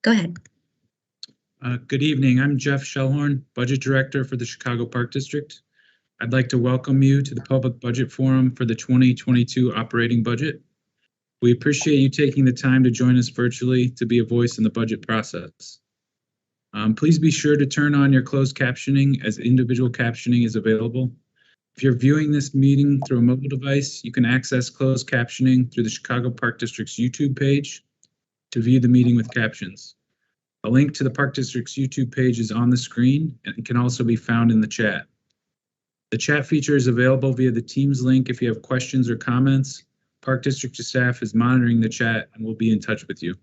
Go ahead. Good evening. I'm Jeff Shellhorn, Budget Director for the Chicago Park District. I'd like to welcome you to the Public Budget Forum for the 2022 operating budget. We appreciate you taking the time to join us virtually to be a voice in the budget process. Please be sure to turn on your closed captioning as individual captioning is available. If you're viewing this meeting through a mobile device, you can access closed captioning through the Chicago Park District's YouTube page to view the meeting with captions. A link to the Park District's YouTube page is on the screen and can also be found in the chat. The chat feature is available via the Teams link if you have questions or comments. Park District staff is monitoring the chat and will be in touch with you.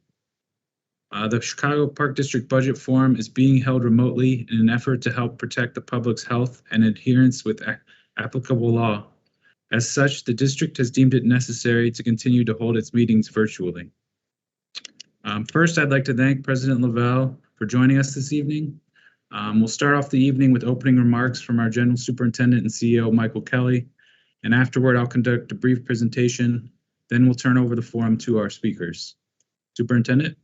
The Chicago Park District Budget Forum is being held remotely in an effort to help protect the public's health and adherence with applicable law. As such, the district has deemed it necessary to continue to hold its meetings virtually. First, I'd like to thank President Lavelle for joining us this evening. We'll start off the evening with opening remarks from our General Superintendent and CEO, Michael Kelly, and afterward, I'll conduct a brief presentation. Then we'll turn over the forum to our speakers. Superintendent?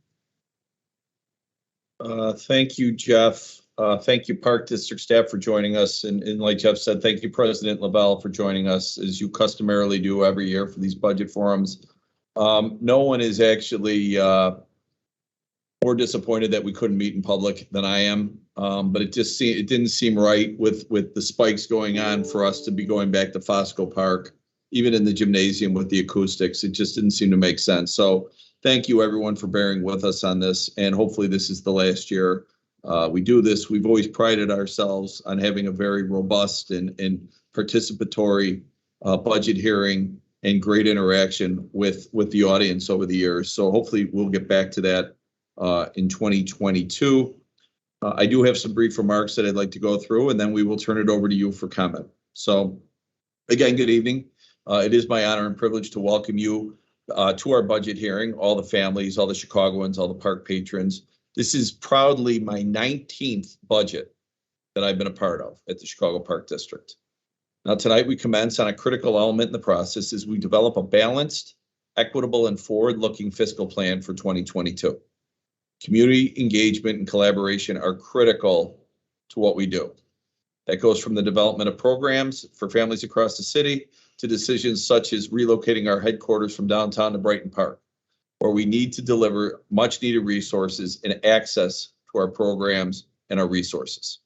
Thank you, Jeff. Thank you, Park District staff, for joining us. And like Jeff said, thank you, President Lavelle, for joining us, as you customarily do every year for these budget forums. No one is actually more disappointed that we couldn't meet in public than I am, but it didn't seem right with the spikes going on for us to be going back to Fosco Park, even in the gymnasium with the acoustics. It just didn't seem to make sense. So thank you, everyone, for bearing with us on this, and hopefully this is the last year we do this. We've always prided ourselves on having a very robust and participatory budget hearing and great interaction with the audience over the years. So hopefully we'll get back to that in 2022. I do have some brief remarks that I'd like to go through, and then we will turn it over to you for comment. So again, good evening. It is my honor and privilege to welcome you to our budget hearing, all the families, all the Chicagoans, all the park patrons. This is proudly my 19th budget that I've been a part of at the Chicago Park District. Now, tonight we commence on a critical element in the process as we develop a balanced, equitable, and forward-looking fiscal plan for 2022. Community engagement and collaboration are critical to what we do. That goes from the development of programs for families across the city to decisions such as relocating our headquarters from downtown to Brighton Park, where we need to deliver much needed resources and access to our programs and our resources.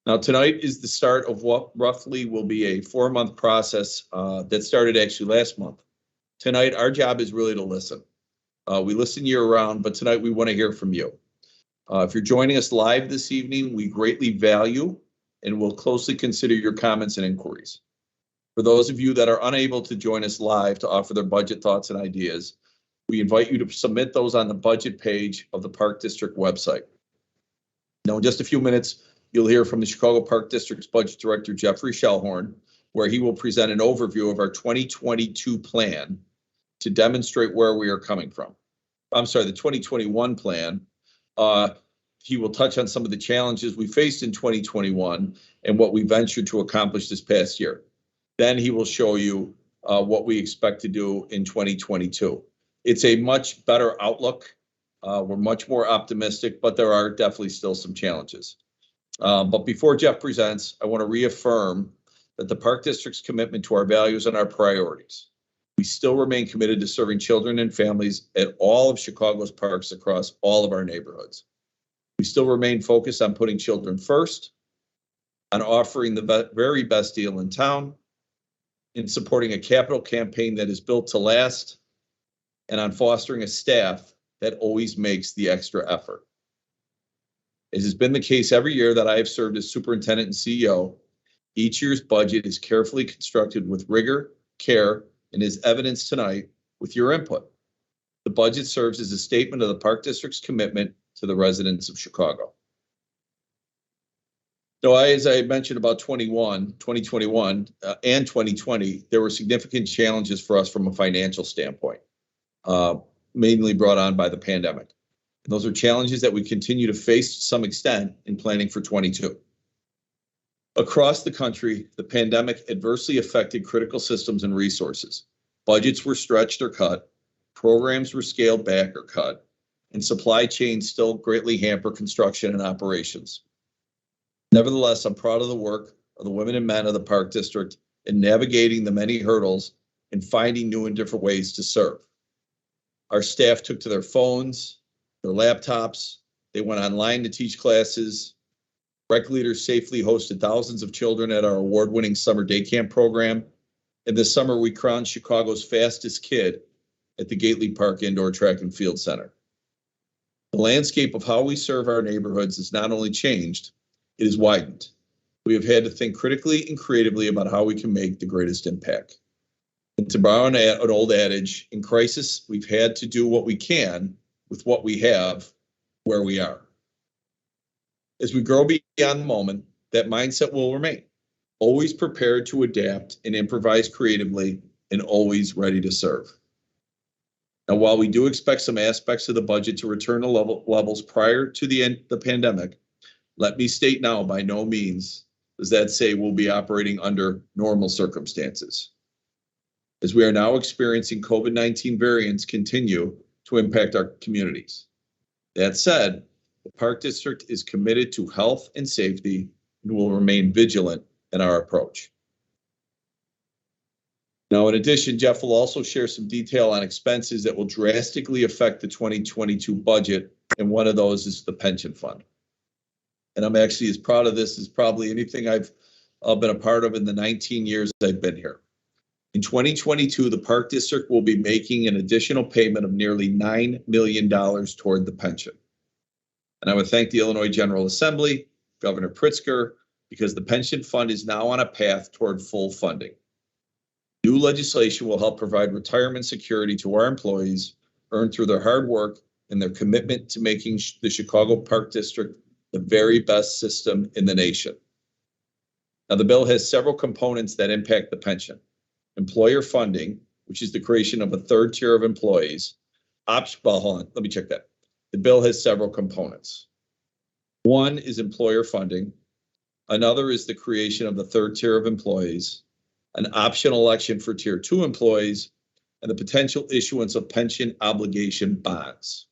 Now, tonight is the start of what roughly will be a 4-month process that started actually last month. Tonight, our job is really to listen. We listen year round, but tonight we want to hear from you. If you're joining us live this evening, we greatly value and will closely consider your comments and inquiries. For those of you that are unable to join us live to offer their budget thoughts and ideas, we invite you to submit those on the budget page of the Park District website. Now, in just a few minutes, you'll hear from the Chicago Park District's Budget Director, Jeffrey Shellhorn, where he will present an overview of our 2022 plan to demonstrate where we are coming from. I'm sorry, the 2021 plan. He will touch on some of the challenges we faced in 2021 and what we ventured to accomplish this past year. Then he will show you what we expect to do in 2022. It's a much better outlook. We're much more optimistic, but there are definitely still some challenges. But before Jeff presents, I want to reaffirm that the Park District's commitment to our values and our priorities. We still remain committed to serving children and families at all of Chicago's parks across all of our neighborhoods. We still remain focused on putting children first, on offering the very best deal in town, in supporting a capital campaign that is built to last, and on fostering a staff that always makes the extra effort. As has been the case every year that I have served as superintendent and CEO, each year's budget is carefully constructed with rigor, care, and is evidenced tonight with your input. The budget serves as a statement of the Park District's commitment to the residents of Chicago. So as I mentioned about 2021 and 2020, there were significant challenges for us from a financial standpoint, mainly brought on by the pandemic. And those are challenges that we continue to face to some extent in planning for 22. Across the country, the pandemic adversely affected critical systems and resources. Budgets were stretched or cut, programs were scaled back or cut, and supply chains still greatly hamper construction and operations. Nevertheless, I'm proud of the work of the women and men of the Park District in navigating the many hurdles and finding new and different ways to serve. Our staff took to their phones, their laptops, they went online to teach classes. Rec leaders safely hosted thousands of children at our award-winning summer day camp program. And this summer, we crowned Chicago's fastest kid at the Gately Park Indoor Track and Field Center. The landscape of how we serve our neighborhoods has not only changed, it has widened. We have had to think critically and creatively about how we can make the greatest impact. And to borrow an old adage, in crisis, we've had to do what we can with what we have where we are. As we grow beyond the moment, that mindset will remain, always prepared to adapt and improvise creatively and always ready to serve. Now, while we do expect some aspects of the budget to return to levels prior to the pandemic, let me state now, by no means does that say we'll be operating under normal circumstances. As we are now experiencing COVID-19 variants continue to impact our communities. That said, the Park District is committed to health and safety and will remain vigilant in our approach. Now, in addition, Jeff will also share some detail on expenses that will drastically affect the 2022 budget, and one of those is the pension fund. And I'm actually as proud of this as probably anything I've been a part of in the 19 years I've been here. In 2022, the Park District will be making an additional payment of nearly $9 million toward the pension. And I would thank the Illinois General Assembly, Governor Pritzker, because the pension fund is now on a path toward full funding. New legislation will help provide retirement security to our employees earned through their hard work and their commitment to making the Chicago Park District the very best system in the nation. Now, the bill has several components that impact the pension. Employer funding, which is the creation of a third tier of employees. Hold on, let me check that. The bill has several components. One is employer funding. Another is the creation of the third tier of employees, an optional election for tier 2 employees, and the potential issuance of pension obligation bonds.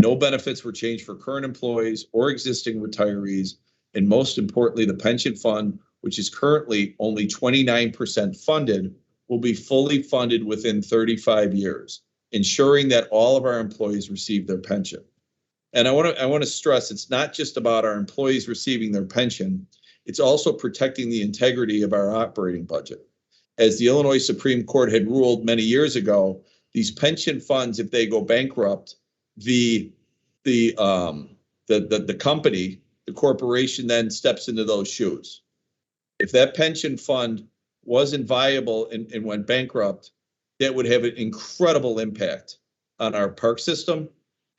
No benefits were changed for current employees or existing retirees, and most importantly, the pension fund, which is currently only 29% funded, will be fully funded within 35 years, ensuring that all of our employees receive their pension. And I want to stress, it's not just about our employees receiving their pension, it's also protecting the integrity of our operating budget. As the Illinois Supreme Court had ruled many years ago, these pension funds, if they go bankrupt, the company, the corporation then steps into those shoes. If that pension fund wasn't viable and went bankrupt, that would have an incredible impact on our park system,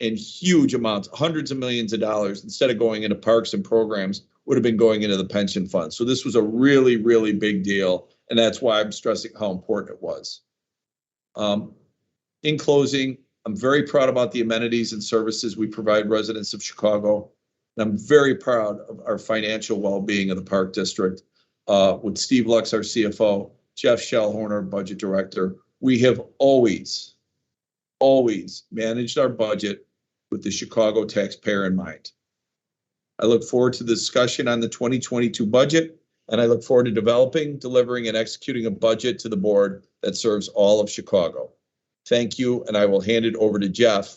and huge amounts, hundreds of millions of dollars, instead of going into parks and programs, would have been going into the pension fund. So this was a really, really big deal, and that's why I'm stressing how important it was. In closing, I'm very proud about the amenities and services we provide residents of Chicago, and I'm very proud of our financial well-being of the Park District. With Steve Lux, our CFO, Jeff Shellhorn, our budget director, we have always managed our budget with the Chicago taxpayer in mind. I look forward to the discussion on the 2022 budget, and I look forward to developing, delivering, and executing a budget to the board that serves all of Chicago. Thank you, and I will hand it over to Jeff.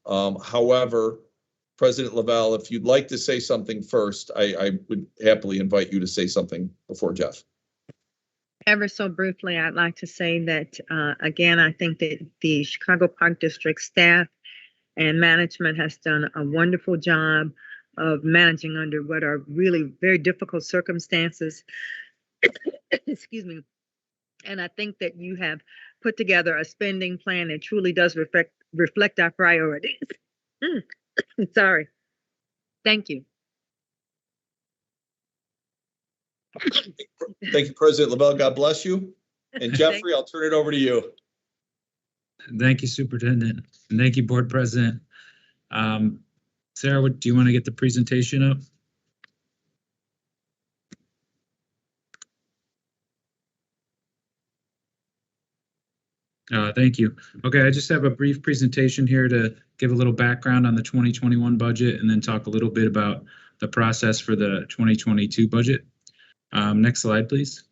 However, President Lavelle, if you'd like to say something first, I would happily invite you to say something before Jeff. Ever so briefly, I'd like to say that, again, I think that the Chicago Park District staff and management has done a wonderful job of managing under what are really very difficult circumstances. Excuse me. And I think that you have put together a spending plan that truly does reflect our priorities. Sorry. Thank you. Thank you, President Lavelle. God bless you. And Jeffrey, I'll turn it over to you. Thank you, Superintendent. And thank you, Board President. Sarah, do you want to get the presentation up? Thank you. Okay, I just have a brief presentation here to give a little background on the 2021 budget and then talk a little bit about the process for the 2022 budget. Next slide, please.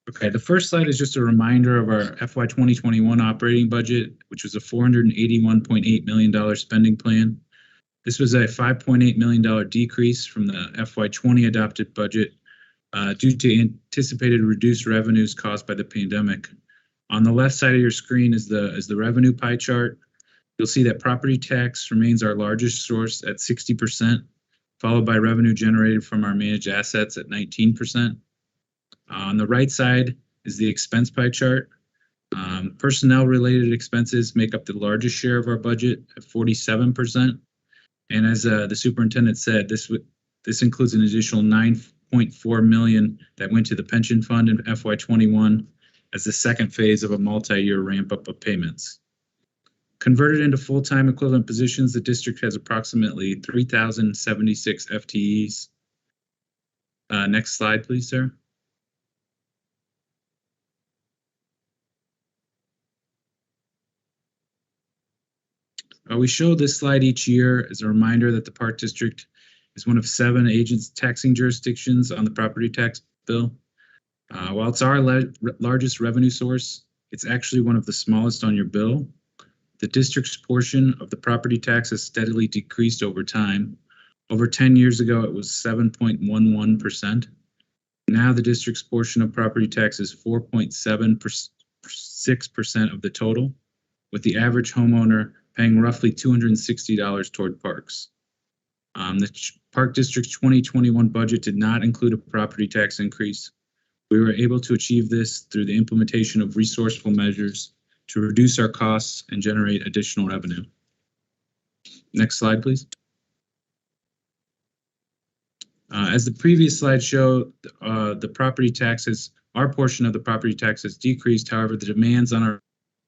Okay, the first slide is just a reminder of our FY 2021 operating budget, which was a $481.8 million spending plan. This was a $5.8 million decrease from the FY 20 adopted budget due to anticipated reduced revenues caused by the pandemic. On the left side of your screen is the revenue pie chart. You'll see that property tax remains our largest source at 60%, followed by revenue generated from our managed assets at 19%. On the right side is the expense pie chart. Personnel-related expenses make up the largest share of our budget at 47%. And as the superintendent said, this includes an additional $9.4 million that went to the pension fund in FY 21 as the second phase of a multi-year ramp-up of payments. Converted into full-time equivalent positions, the district has approximately 3,076 FTEs. Next slide, please, Sarah. We show this slide each year as a reminder that the Park District is one of 7 agents taxing jurisdictions on the property tax bill. While it's our largest revenue source, it's actually one of the smallest on your bill. The district's portion of the property tax has steadily decreased over time. Over 10 years ago, it was 7.11%. Now the district's portion of property tax is 4.76% of the total, with the average homeowner paying roughly $260 toward parks. The Park District's 2021 budget did not include a property tax increase. We were able to achieve this through the implementation of resourceful measures to reduce our costs and generate additional revenue. Next slide, please. As the previous slide showed, the property taxes, our portion of the property tax has decreased. However, the demands on our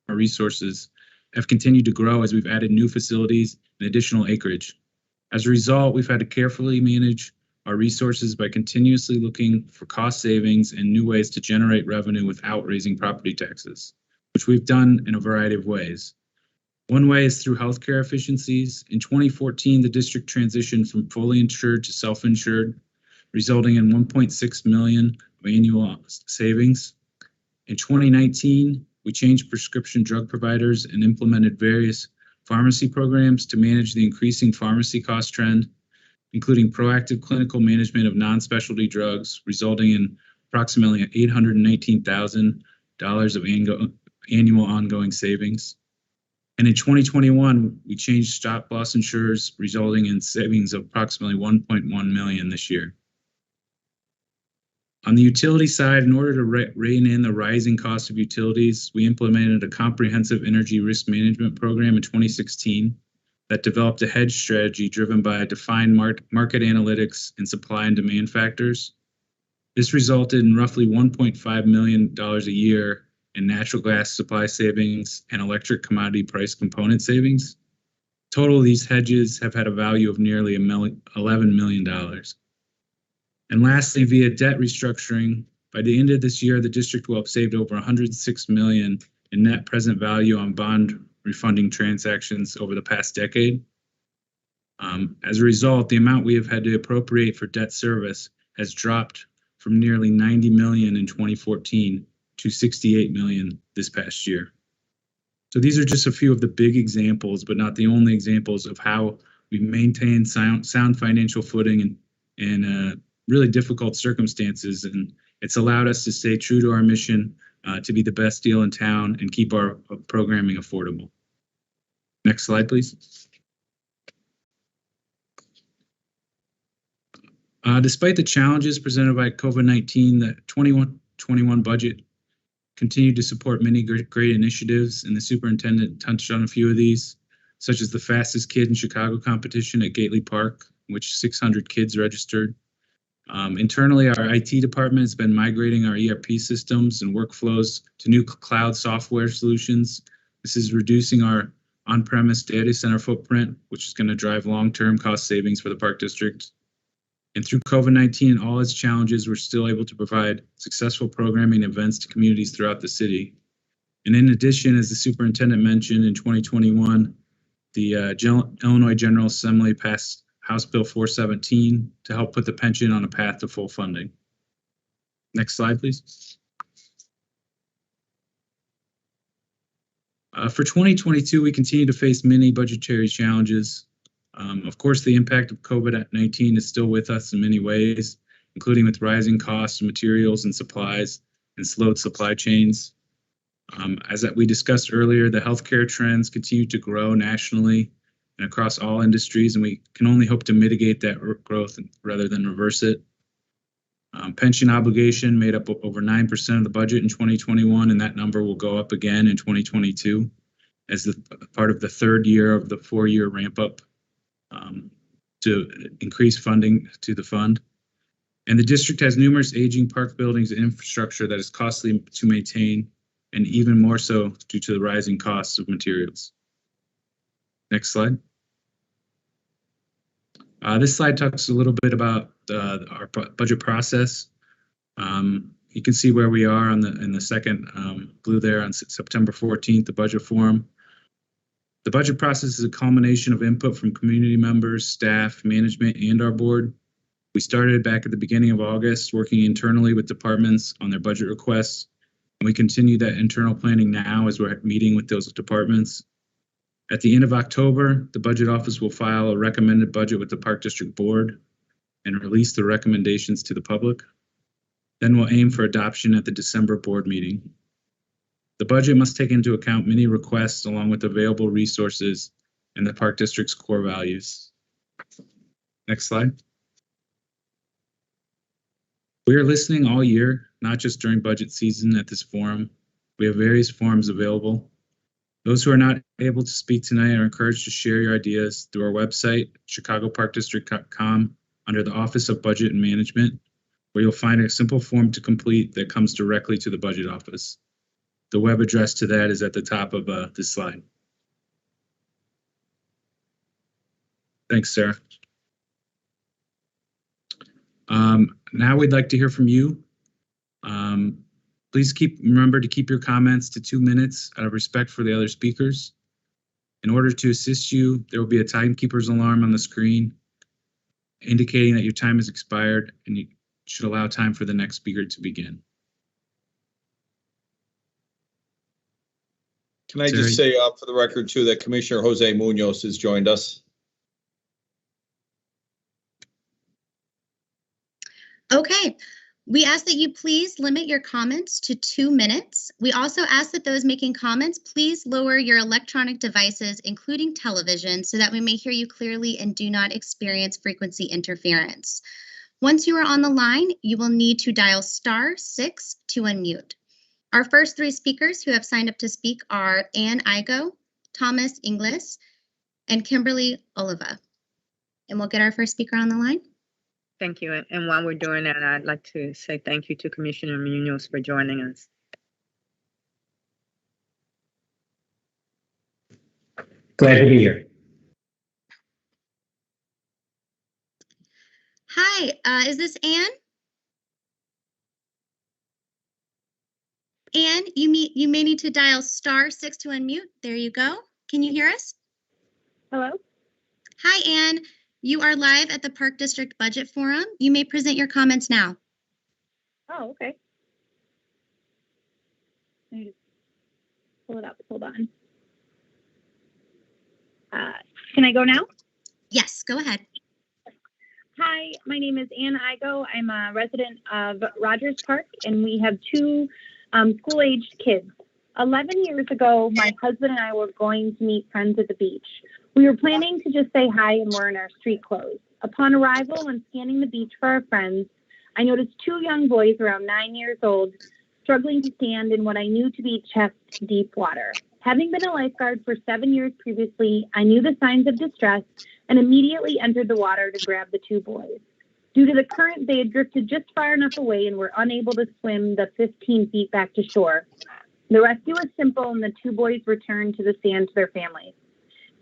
resources have continued to grow as we've added new facilities and additional acreage. As a result, we've had to carefully manage our resources by continuously looking for cost savings and new ways to generate revenue without raising property taxes, which we've done in a variety of ways. One way is through healthcare efficiencies. In 2014, the district transitioned from fully insured to self-insured, resulting in $1.6 million of annual savings. In 2019, we changed prescription drug providers and implemented various pharmacy programs to manage the increasing pharmacy cost trend, including proactive clinical management of non-specialty drugs, resulting in approximately $819,000 of annual ongoing savings. And in 2021, we changed stop loss insurers, resulting in savings of approximately $1.1 million this year. On the utility side, in order to rein in the rising cost of utilities, we implemented a comprehensive energy risk management program in 2016 that developed a hedge strategy driven by defined market analytics and supply and demand factors. This resulted in roughly $1.5 million a year in natural gas supply savings and electric commodity price component savings. Total of these hedges have had a value of nearly $11 million. And lastly, via debt restructuring, by the end of this year, the district will have saved over $106 million in net present value on bond refunding transactions over the past decade. As a result, the amount we have had to appropriate for debt service has dropped from nearly $90 million in 2014 to $68 million this past year. So these are just a few of the big examples, but not the only examples of how we've maintained sound financial footing in really difficult circumstances. And it's allowed us to stay true to our mission to be the best deal in town and keep our programming affordable. Next slide, please. Despite the challenges presented by COVID-19, the 2021 budget continued to support many great initiatives, and the superintendent touched on a few of these, such as the Fastest Kid in Chicago competition at Gately Park, in which 600 kids registered. Internally, our IT department has been migrating our ERP systems and workflows to new cloud software solutions. This is reducing our on-premise data center footprint, which is going to drive long-term cost savings for the Park District. And through COVID-19 and all its challenges, we're still able to provide successful programming events to communities throughout the city. And in addition, as the superintendent mentioned, in 2021, the Illinois General Assembly passed House Bill 417 to help put the pension on a path to full funding. Next slide, please. For 2022, we continue to face many budgetary challenges. Of course, the impact of COVID-19 is still with us in many ways, including with rising costs of materials and supplies and slowed supply chains. As we discussed earlier, the healthcare trends continue to grow nationally and across all industries, and we can only hope to mitigate that growth rather than reverse it. Pension obligation made up over 9% of the budget in 2021, and that number will go up again in 2022 as part of the third year of the 4-year ramp up to increase funding to the fund. And the district has numerous aging park buildings and infrastructure that is costly to maintain, and even more so due to the rising costs of materials. Next slide. This slide talks a little bit about our budget process. You can see where we are in the second blue there on September 14th, the budget forum. The budget process is a culmination of input from community members, staff, management, and our board. We started back at the beginning of August, working internally with departments on their budget requests, and we continue that internal planning now as we're meeting with those departments. At the end of October, the Budget Office will file a recommended budget with the Park District Board and release the recommendations to the public. Then we'll aim for adoption at the December board meeting. The budget must take into account many requests along with available resources and the Park District's core values. Next slide. We are listening all year, not just during budget season at this forum. We have various forums available. Those who are not able to speak tonight are encouraged to share your ideas through our website, chicagoparkdistrict.com, under the Office of Budget and Management, where you'll find a simple form to complete that comes directly to the Budget Office. The web address to that is at the top of this slide. Thanks, Sarah. Now we'd like to hear from you. Please remember to keep your comments to 2 minutes out of respect for the other speakers. In order to assist you, there will be a timekeeper's alarm on the screen indicating that your time has expired and you should allow time for the next speaker to begin. Can I just say for the record too that Commissioner Jose Munoz has joined us. Okay, we ask that you please limit your comments to 2 minutes. We also ask that those making comments please lower your electronic devices, including television, so that we may hear you clearly and do not experience frequency interference. Once you are on the line, you will need to dial *6 to unmute. Our first 3 speakers who have signed up to speak are Ann Igo, Thomas Inglis, and Kimberly Oliva. And we'll get our first speaker on the line. Thank you. And while we're doing that, I'd like to say thank you to Commissioner Munoz for joining us. Glad to be here. Hi, is this Ann? Ann, you may need to dial *6 to unmute. There you go. Can you hear us? Hello? Hi, Ann. You are live at the Park District Budget Forum. You may present your comments now. Oh, okay. Let me just pull it up. Hold on. Can I go now? Yes, go ahead. Hi, my name is Ann Igo. I'm a resident of Rogers Park, and we have 2 school-aged kids. 11 years ago, my husband and I were going to meet friends at the beach. We were planning to just say hi and we're in our street clothes. Upon arrival and scanning the beach for our friends, I noticed 2 young boys around 9 years old struggling to stand in what I knew to be chest-deep water. Having been a lifeguard for 7 years previously, I knew the signs of distress and immediately entered the water to grab the 2 boys. Due to the current, they had drifted just far enough away and were unable to swim the 15 feet back to shore. The rescue was simple and the 2 boys returned to the sand to their families.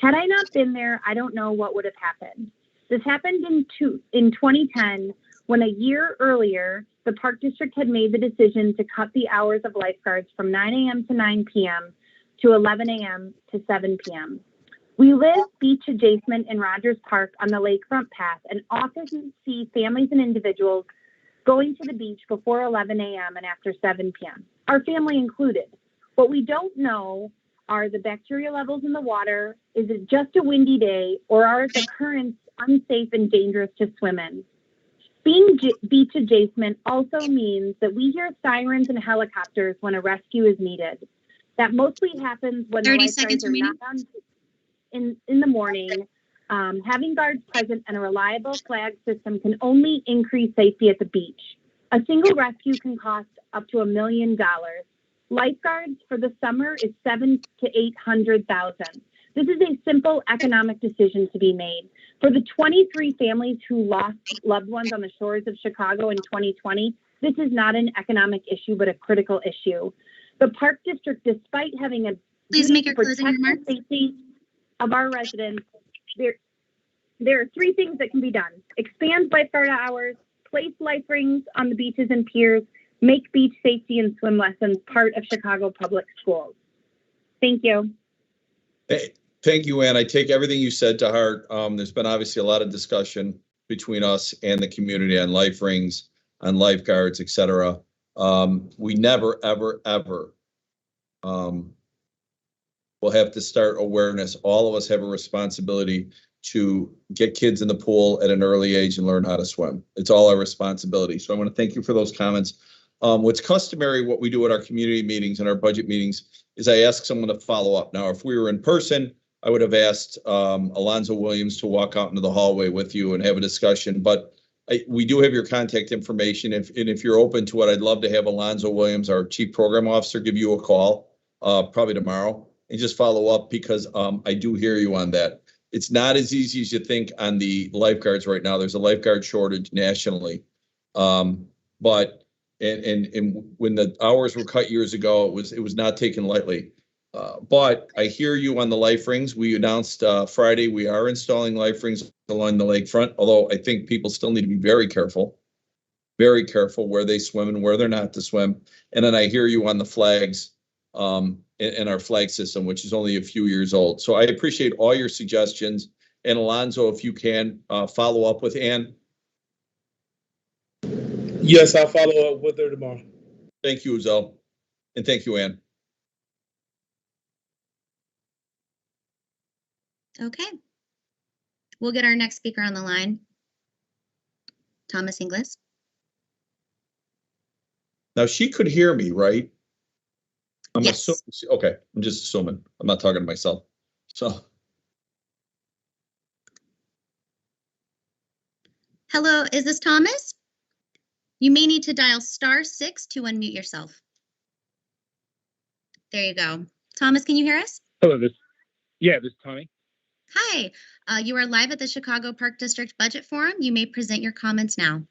Had I not been there, I don't know what would have happened. This happened in 2010, when a year earlier, the Park District had made the decision to cut the hours of lifeguards from 9 a.m. to 9 p.m. to 11 a.m. to 7 p.m. We live beach adjacent in Rogers Park on the lakefront path and often see families and individuals going to the beach before 11 a.m. and after 7 p.m., our family included. What we don't know are the bacteria levels in the water, is it just a windy day, or are the currents unsafe and dangerous to swim in? Being beach adjacent also means that we hear sirens and helicopters when a rescue is needed. That mostly happens when the 30 lifeguards seconds are remaining. not on in the morning. Having guards present and a reliable flag system can only increase safety at the beach. A single rescue can cost up to $1 million. Lifeguards for the summer is $700,000 to $800,000. This is a simple economic decision to be made. For the 23 families who lost loved ones on the shores of Chicago in 2020, this is not an economic issue, but a critical issue. The Park District, despite having a Please duty make your to closing protect remarks. the safety of our residents, there are three things that can be done: expand lifeguard hours, place life rings on the beaches and piers, make beach safety and swim lessons part of Chicago public schools. Thank you. Thank you, Ann. I take everything you said to heart. There's been obviously a lot of discussion between us and the community on life rings, on lifeguards, et cetera. We never, ever, ever will have to start awareness. All of us have a responsibility to get kids in the pool at an early age and learn how to swim. It's all our responsibility. So I want to thank you for those comments. What's customary, what we do at our community meetings and our budget meetings, is I ask someone to follow up. Now, if we were in person, I would have asked Alonzo Williams to walk out into the hallway with you and have a discussion. But we do have your contact information. If you're open to it, I'd love to have Alonzo Williams, our Chief Program Officer, give you a call probably tomorrow and just follow up, because I do hear you on that. It's not as easy as you think on the lifeguards right now. There's a lifeguard shortage nationally. But when the hours were cut years ago, it was not taken lightly. But I hear you on the life rings. We announced Friday we are installing life rings along the lakefront, although I think people still need to be very careful where they swim and where they're not to swim. And then I hear you on the flags and our flag system, which is only a few years old. So I appreciate all your suggestions. And Alonzo, if you can follow up with Ann. Yes, I'll follow up with her tomorrow. Thank you, Uzel. And thank you, Ann. Okay. We'll get our next speaker on the line. Thomas Inglis. Now, she could hear me, right? I'm Yes. assuming. Okay, I'm just assuming. I'm not talking to myself. So. Hello, is this Thomas? You may need to dial *6 to unmute yourself. There you go. Thomas, can you hear us? Hello, this is Tommy. Hi, you are live at the Chicago Park District Budget Forum. You may present your comments now.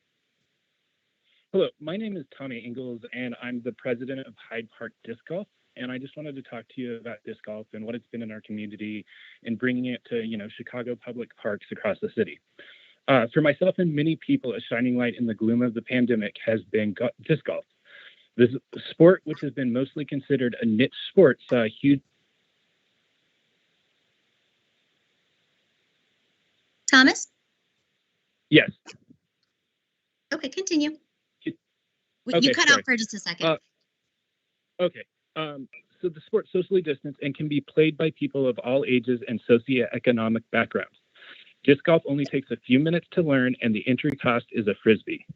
Hello, my name is Tommy Ingalls, and I'm the president of Hyde Park Disc Golf. And I just wanted to talk to you about disc golf and what it's been in our community and bringing it to, Chicago public parks across the city. For myself and many people, a shining light in the gloom of the pandemic has been disc golf. This sport, which has been mostly considered a niche sport, saw a huge. Thomas? Yes. Okay, continue. Okay, You cut sorry. out for just a second. Okay. So the sport socially distanced and can be played by people of all ages and socioeconomic backgrounds. Disc golf only takes a few minutes to learn, and the entry cost is a frisbee.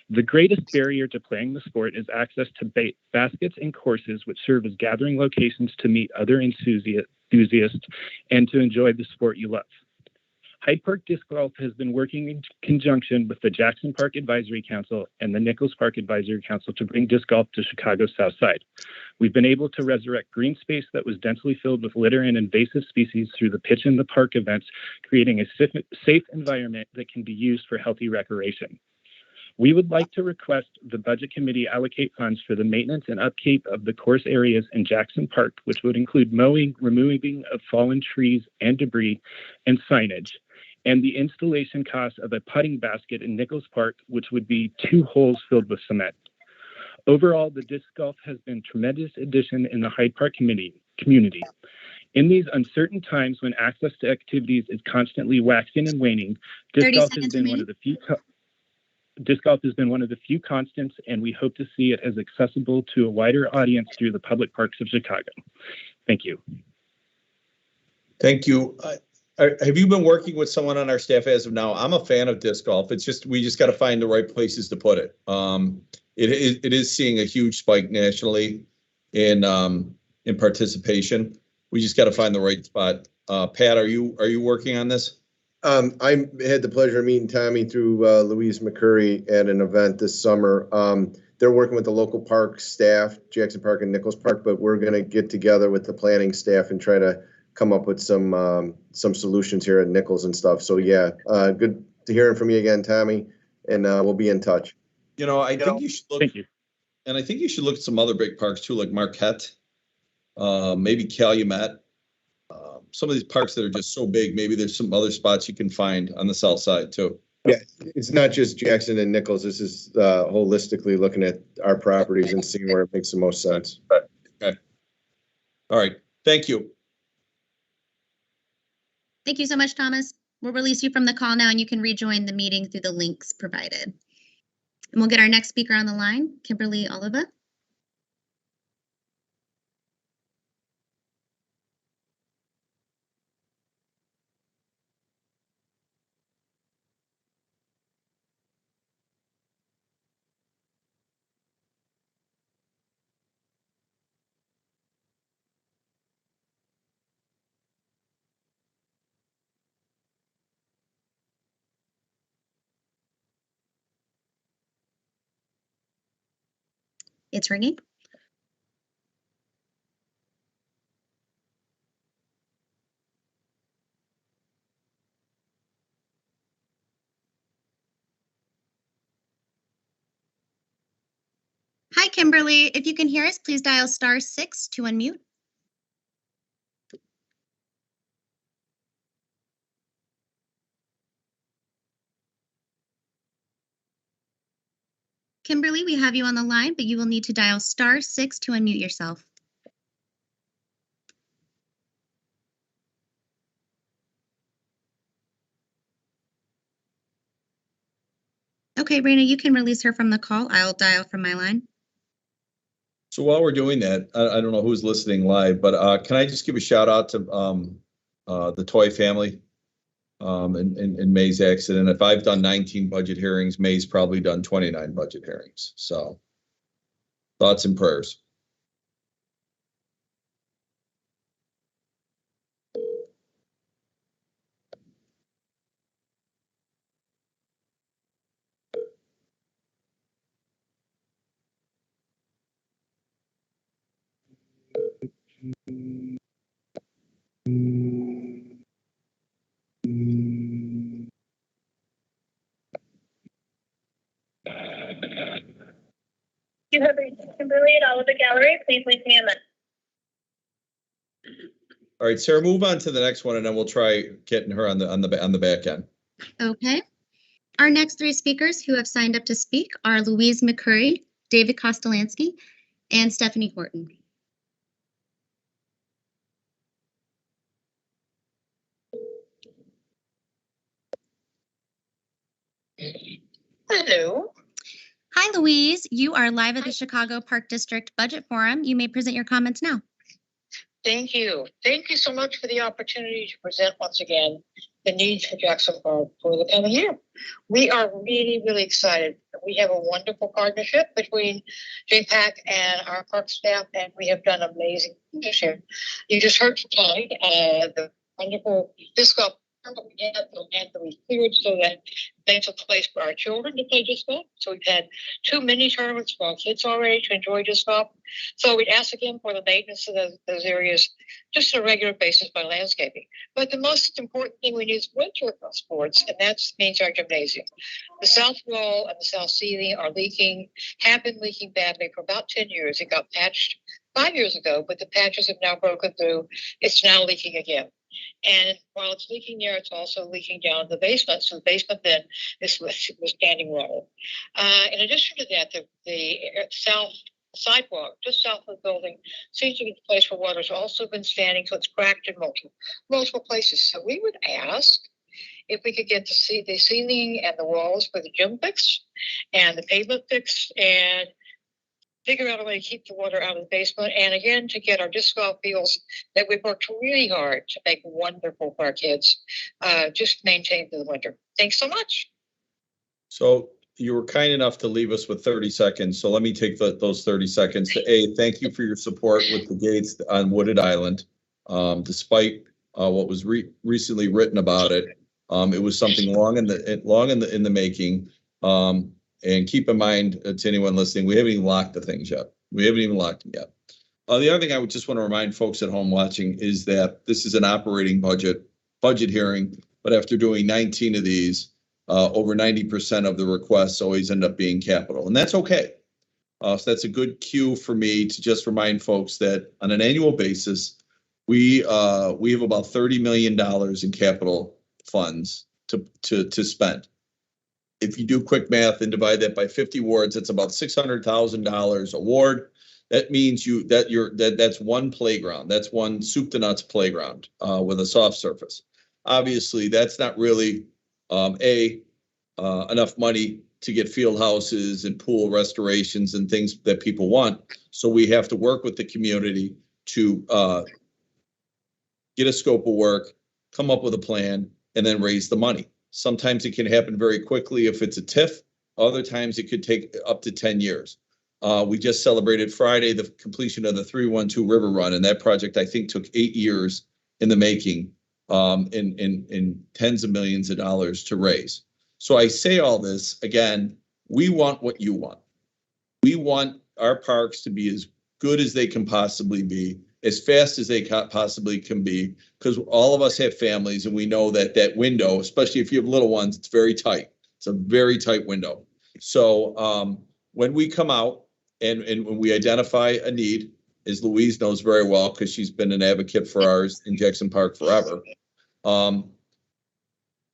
The greatest barrier to playing the sport is access to baskets and courses, which serve as gathering locations to meet other enthusiasts and to enjoy the sport you love. Hyde Park Disc Golf has been working in conjunction with the Jackson Park Advisory Council and the Nichols Park Advisory Council to bring disc golf to Chicago's South Side. We've been able to resurrect green space that was densely filled with litter and invasive species through the Pitch in the Park events, creating a safe environment that can be used for healthy recreation. We would like to request the Budget Committee allocate funds for the maintenance and upkeep of the course areas in Jackson Park, which would include mowing, removing of fallen trees and debris, and signage, and the installation cost of a putting basket in Nichols Park, which would be 2 holes filled with cement. Overall, the disc golf has been a tremendous addition in the Hyde Park community. In these uncertain times when access to activities is constantly waxing and waning, disc golf has been one of the few constants, and we hope to see it as accessible to a wider audience through the public parks of Chicago. Thank you. Thank you. Have you been working with someone on our staff as of now? I'm a fan of disc golf. It's just, we just got to find the right places to put it. It is seeing a huge spike nationally in participation. We just got to find the right spot. Pat, are you working on this? I had the pleasure of meeting Tommy through Louise Curry at an event this summer. They're working with the local park staff, Jackson Park and Nichols Park, but we're going to get together with the planning staff and try to come up with some solutions here at Nichols and stuff. So yeah, good to hearing from you again, Tommy, and we'll be in touch. You know, I think you should look. Thank you. And I think you should look at some other big parks too, like Marquette, maybe Calumet. Some of these parks that are just so big, maybe there's some other spots you can find on the south side too. Yeah, it's not just Jackson and Nichols. This is holistically looking at our properties and seeing where it makes the most sense. Okay. All right. Thank you. Thank you so much, Thomas. We'll release you from the call now and you can rejoin the meeting through the links provided. And we'll get our next speaker on the line, Kimberly Oliva. It's ringing. Hi, Kimberly. If you can hear us, please dial *6 to unmute. Kimberly, we have you on the line, but you will need to dial *6 to unmute yourself. Okay, Raina, you can release her from the call. I'll dial from my line. So while we're doing that, I don't know who's listening live, but can I just give a shout out to the Toy family in May's accident? If I've done 19 budget hearings, May's probably done 29 budget hearings. So thoughts and prayers. You have reached Kimberly at Oliva Gallery. Please leave me a message. All right, Sarah, move on to the next one, and then we'll try getting her on the back end. Okay. Our next 3 speakers who have signed up to speak are Louise Curry, David Kostolansky, and Stephanie Horton. Hello. Hi, Louise. You are live at the Chicago Park District Budget Forum. You may present your comments now. Thank you. Thank you so much for the opportunity to present once again the needs for Jackson Park for the coming year. We are really, really excited. We have a wonderful partnership between JPAC and our park staff, and we have done amazing this year. You just heard tonight the wonderful disc golf but we had the land that we cleared so that there's a place for our children to play disc golf. So we've had 2 mini tournaments for our kids already to enjoy disc golf. So we'd ask again for the maintenance of those areas just on a regular basis by landscaping. But the most important thing we need is winter sports, and that means our gymnasium. The south wall and the south ceiling are leaking, have been leaking badly for about 10 years. It got patched 5 years ago, but the patches have now broken through. It's now leaking again. And while it's leaking there, it's also leaking down the basement. So the basement then is with standing water. In addition to that, the south sidewalk just south of the building seems to be the place where water's also been standing, so it's cracked in multiple places. So we would ask if we could get to see the ceiling and the walls for the gym fixed and the pavement fixed, and figure out a way to keep the water out of the basement, and again to get our disc golf fields that we've worked really hard to make wonderful for our kids, just maintained through the winter. Thanks so much. So you were kind enough to leave us with 30 seconds. So let me take those 30 seconds to thank you for your support with the gates on Wooded Island. Despite what was recently written about it, it was something long in the making. And keep in mind, to anyone listening, we haven't even locked the things yet. We haven't even locked them yet. The other thing I would just want to remind folks at home watching is that this is an operating budget hearing, but after doing 19 of these, over 90% of the requests always end up being capital, and that's okay. So that's a good cue for me to just remind folks that on an annual basis, we have about $30 million in capital funds to spend. If you do quick math and divide that by 50 wards, it's about $600,000 a ward. That means that's one playground. That's one soup to nuts playground with a soft surface. Obviously, that's not really enough money to get field houses and pool restorations and things that people want. So we have to work with the community to get a scope of work, come up with a plan, and then raise the money. Sometimes it can happen very quickly if it's a TIF. Other times it could take up to 10 years. We just celebrated Friday the completion of the 312 River Run, and that project I think took 8 years in the making, in tens of millions of dollars to raise. So I say all this again, we want what you want. We want our parks to be as good as they can possibly be, as fast as they possibly can be, because all of us have families and we know that window, especially if you have little ones, it's very tight. It's a very tight window. So when we come out and when we identify a need, as Louise knows very well, because she's been an advocate for ours in Jackson Park forever,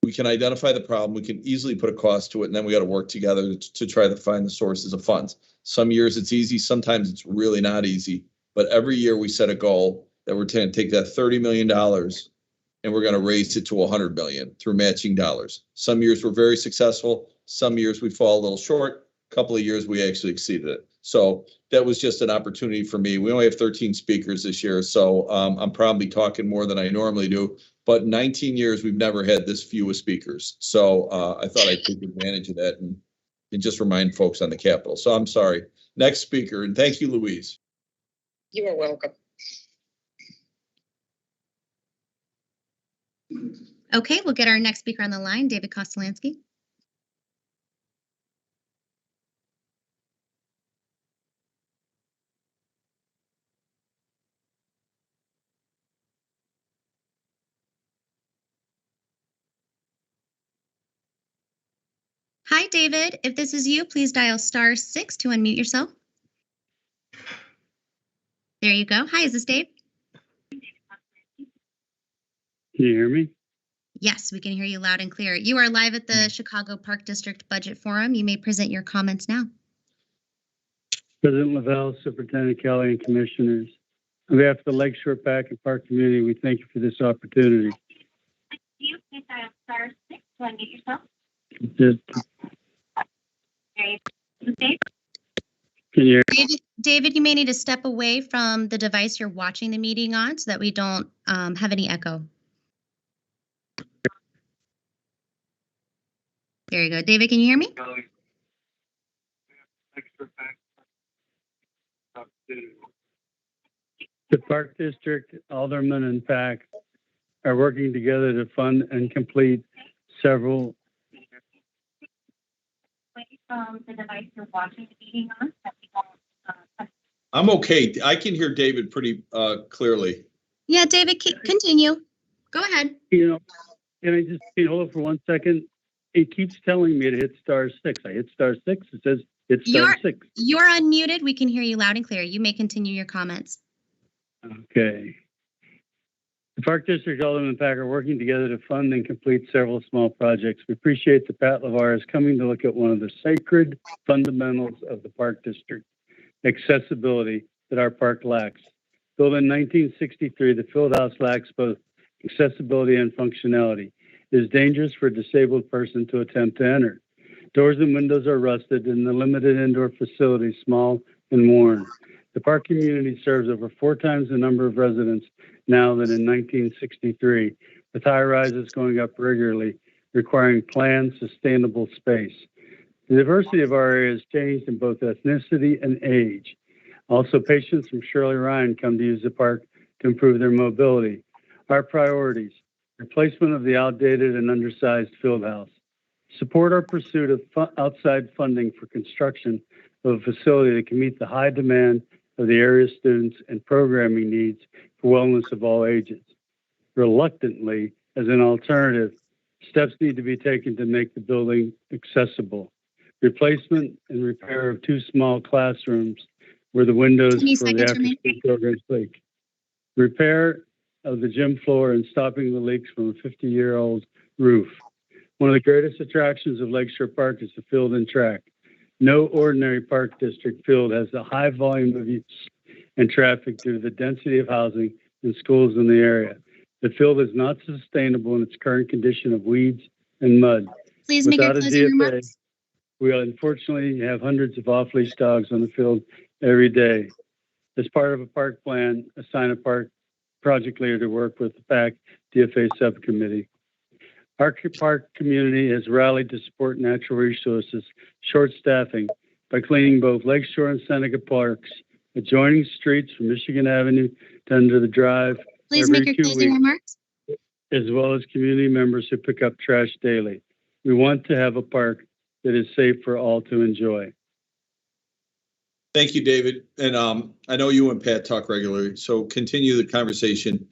we can identify the problem. We can easily put a cost to it, and then we got to work together to try to find the sources of funds. Some years it's easy, sometimes it's really not easy. But every year we set a goal that we're going to take that $30 million and we're going to raise it to $100 million through matching dollars. Some years we're very successful. Some years we fall a little short. A couple of years we actually exceeded it. So that was just an opportunity for me. We only have 13 speakers this year, so I'm probably talking more than I normally do. But 19 years we've never had this few of speakers. So I thought I'd take advantage of that and just remind folks on the Capitol. So I'm sorry. Next speaker, and thank you, Louise. You are welcome. Okay, we'll get our next speaker on the line, David Kostolansky. Hi, David. If this is you, please dial *6 to unmute yourself. There you go. Hi, is this Dave? Can you hear me? Yes, we can hear you loud and clear. You are live at the Chicago Park District Budget Forum. You may present your comments now. President Lavelle, Superintendent Kelly, and Commissioners. On behalf of the Lakeshore Pack and Park community, we thank you for this opportunity. You please dial *6 to unmute yourself. Can you hear? David, you may need to step away from the device you're watching the meeting on so that we don't have any echo. There you go. David, can you hear me? The Park District, Alderman, and PAC are working together to fund and complete several. The device you're watching the meeting on. I'm okay. I can hear David pretty clearly. Yeah, David, continue. Go ahead. You know, can I just hold it for 1 second? It keeps telling me to hit *6. I hit *6. It says hit *6. You're unmuted. We can hear you loud and clear. You may continue your comments. Okay. The Park District, Alderman Pack are working together to fund and complete several small projects. We appreciate that Pat LeVar is coming to look at one of the sacred fundamentals of the Park District, accessibility that our park lacks. Built in 1963, the field house lacks both accessibility and functionality. It is dangerous for a disabled person to attempt to enter. Doors and windows are rusted and the limited indoor facility small and worn. The park community serves over 4 times the number of residents now than in 1963, with high rises going up regularly, requiring planned, sustainable space. The diversity of our area has changed in both ethnicity and age. Also, patients from Shirley Ryan come to use the park to improve their mobility. Our priorities: replacement of the outdated and undersized field house, support our pursuit of outside funding for construction of a facility that can meet the high demand of the area students and programming needs for wellness of all ages. Reluctantly, as an alternative, steps need to be taken to make the building accessible. Replacement and repair of 2 small classrooms where the windows for the after-school programs leak. Repair of the gym floor and stopping the leaks from a 50-year-old roof. One of the greatest attractions of Lakeshore Park is the field and track. No ordinary park district field has a high volume of use and traffic due to the density of housing and schools in the area. The field is not sustainable in its current condition of weeds and mud. Please make your closing remarks. We unfortunately have hundreds of off-leash dogs on the field every day. As part of a park plan, assign a park project leader to work with the PAC DFA subcommittee. Our park community has rallied to support natural resources, short staffing, by cleaning both Lakeshore and Seneca parks, adjoining streets from Michigan Avenue to Under the Drive. Please make your closing remarks. As well as community members who pick up trash daily. We want to have a park that is safe for all to enjoy. Thank you, David. And I know you and Pat talk regularly, so continue the conversation.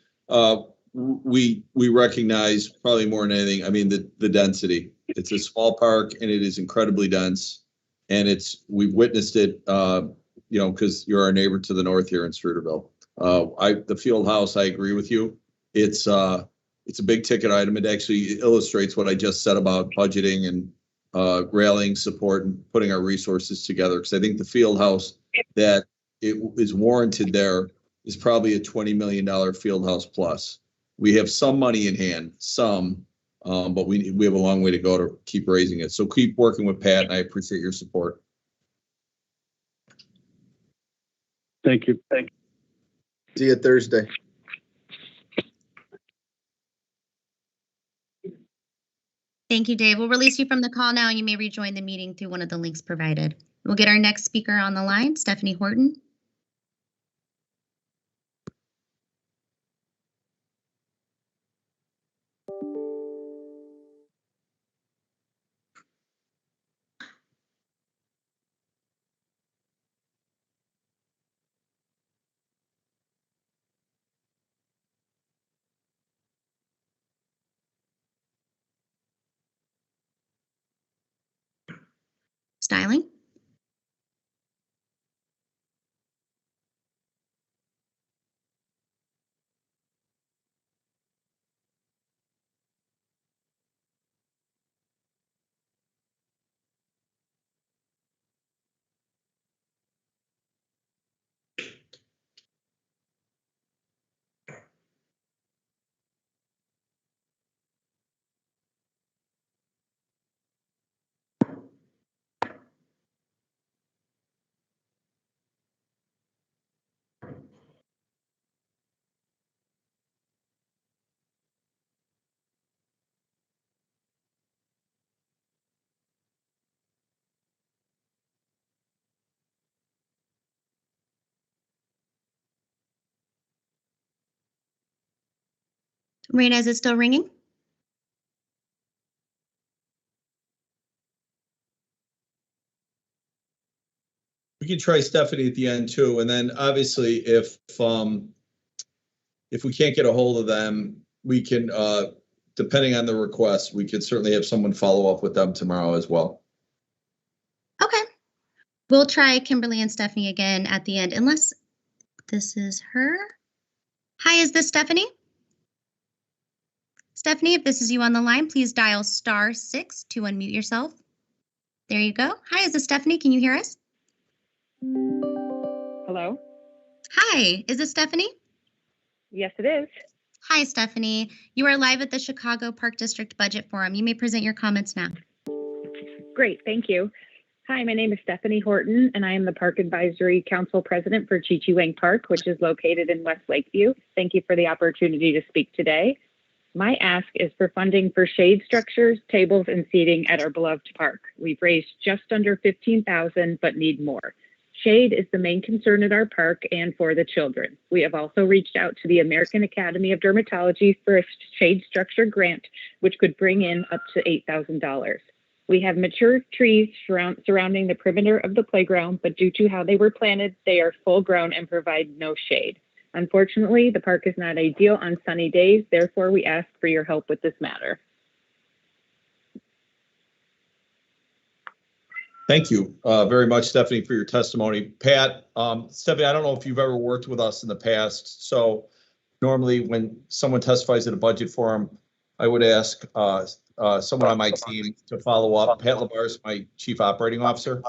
We recognize probably more than anything, I mean, the density. It's a small park and it is incredibly dense. And we've witnessed it, because you're our neighbor to the north here in Streeterville. The field house, I agree with you. It's a big ticket item. It actually illustrates what I just said about budgeting and rallying support and putting our resources together. Because I think the field house that it is warranted there is probably a $20 million field house plus. We have some money in hand, but we have a long way to go to keep raising it. So keep working with Pat, and I appreciate your support. Thank you. See you Thursday. Thank you, Dave. We'll release you from the call now, and you may rejoin the meeting through one of the links provided. We'll get our next speaker on the line, Stephanie Horton. Styling. Marina, is it still ringing? We can try Stephanie at the end too, and then obviously if we can't get a hold of them, we can, depending on the request, we could certainly have someone follow up with them tomorrow as well. Okay. We'll try Kimberly and Stephanie again at the end, unless this is her. Hi, is this Stephanie? Stephanie, if this is you on the line, please dial *6 to unmute yourself. There you go. Hi, is this Stephanie? Can you hear us? Hello? Hi, is this Stephanie? Yes, it is. Hi, Stephanie. You are live at the Chicago Park District Budget Forum. You may present your comments now. Great, thank you. Hi, my name is Stephanie Horton, and I am the Park Advisory Council President for Chi Chi Wang Park, which is located in West Lakeview. Thank you for the opportunity to speak today. My ask is for funding for shade structures, tables, and seating at our beloved park. We've raised just under $15,000, but need more. Shade is the main concern at our park and for the children. We have also reached out to the American Academy of Dermatology for a shade structure grant, which could bring in up to $8,000. We have mature trees surrounding the perimeter of the playground, but due to how they were planted, they are full grown and provide no shade. Unfortunately, the park is not ideal on sunny days. Therefore, we ask for your help with this matter. Thank you very much, Stephanie, for your testimony. Pat, Stephanie, I don't know if you've ever worked with us in the past. So normally when someone testifies at a budget forum, I would ask someone on my team to follow up. Pat LaBarre is my Chief Operating Officer.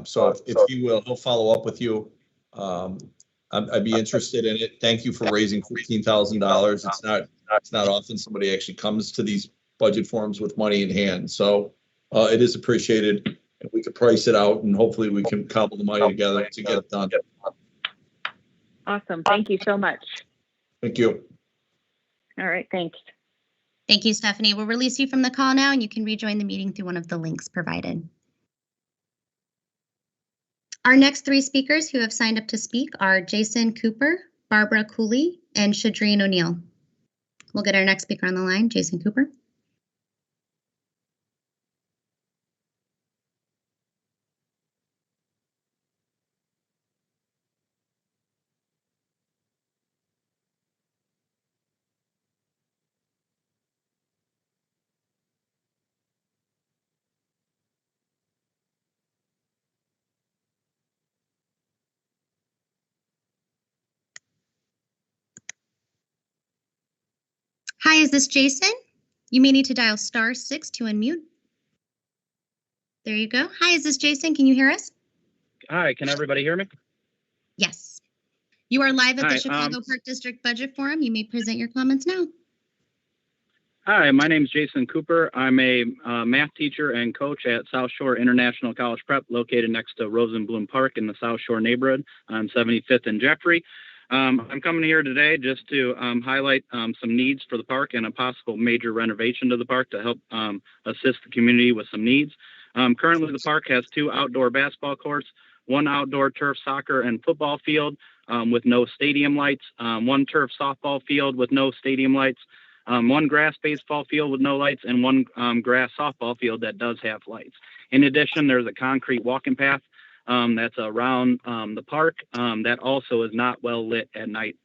So if he will, he'll follow up with you. I'd be interested in it. Thank you for raising $15,000. It's not often somebody actually comes to these budget forums with money in hand. So it is appreciated. We could price it out and hopefully we can cobble the money together to get it done. Awesome. Thank you so much. Thank you. All right. Thanks. Thank you, Stephanie. We'll release you from the call now, and you can rejoin the meeting through one of the links provided. Our next three speakers who have signed up to speak are Jason Cooper, Barbara Cooley, and Shadrin ONeal. We'll get our next speaker on the line, Jason Cooper. Hi, is this Jason? You may need to dial *6 to unmute. There you go. Hi, is this Jason? Can you hear us? Hi, can everybody hear me? Yes. You are live at Hi, the Chicago Park District Budget Forum. You may present your comments now. Hi, my name is Jason Cooper. I'm a math teacher and coach at South Shore International College Prep, located next to Rosenblum Park in the South Shore neighborhood on 75th and Jeffrey. I'm coming here today just to highlight some needs for the park and a possible major renovation to the park to help assist the community with some needs. Currently, the park has 2 outdoor basketball courts, 1 outdoor turf soccer and football field with no stadium lights, 1 turf softball field with no stadium lights, 1 grass baseball field with no lights, and 1 grass softball field that does have lights. In addition, there's a concrete walking path that's around the park that also is not well lit at night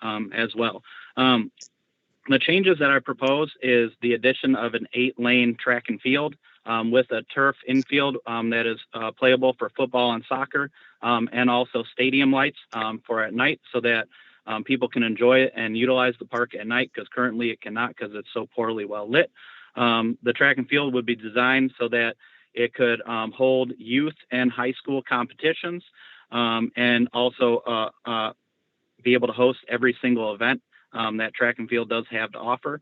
as well. The changes that I propose is the addition of an 8-lane track and field with a turf infield that is playable for football and soccer, and also stadium lights for at night so that people can enjoy it and utilize the park at night, because currently it cannot because it's so poorly well lit. The track and field would be designed so that it could hold youth and high school competitions and also be able to host every single event that track and field does have to offer.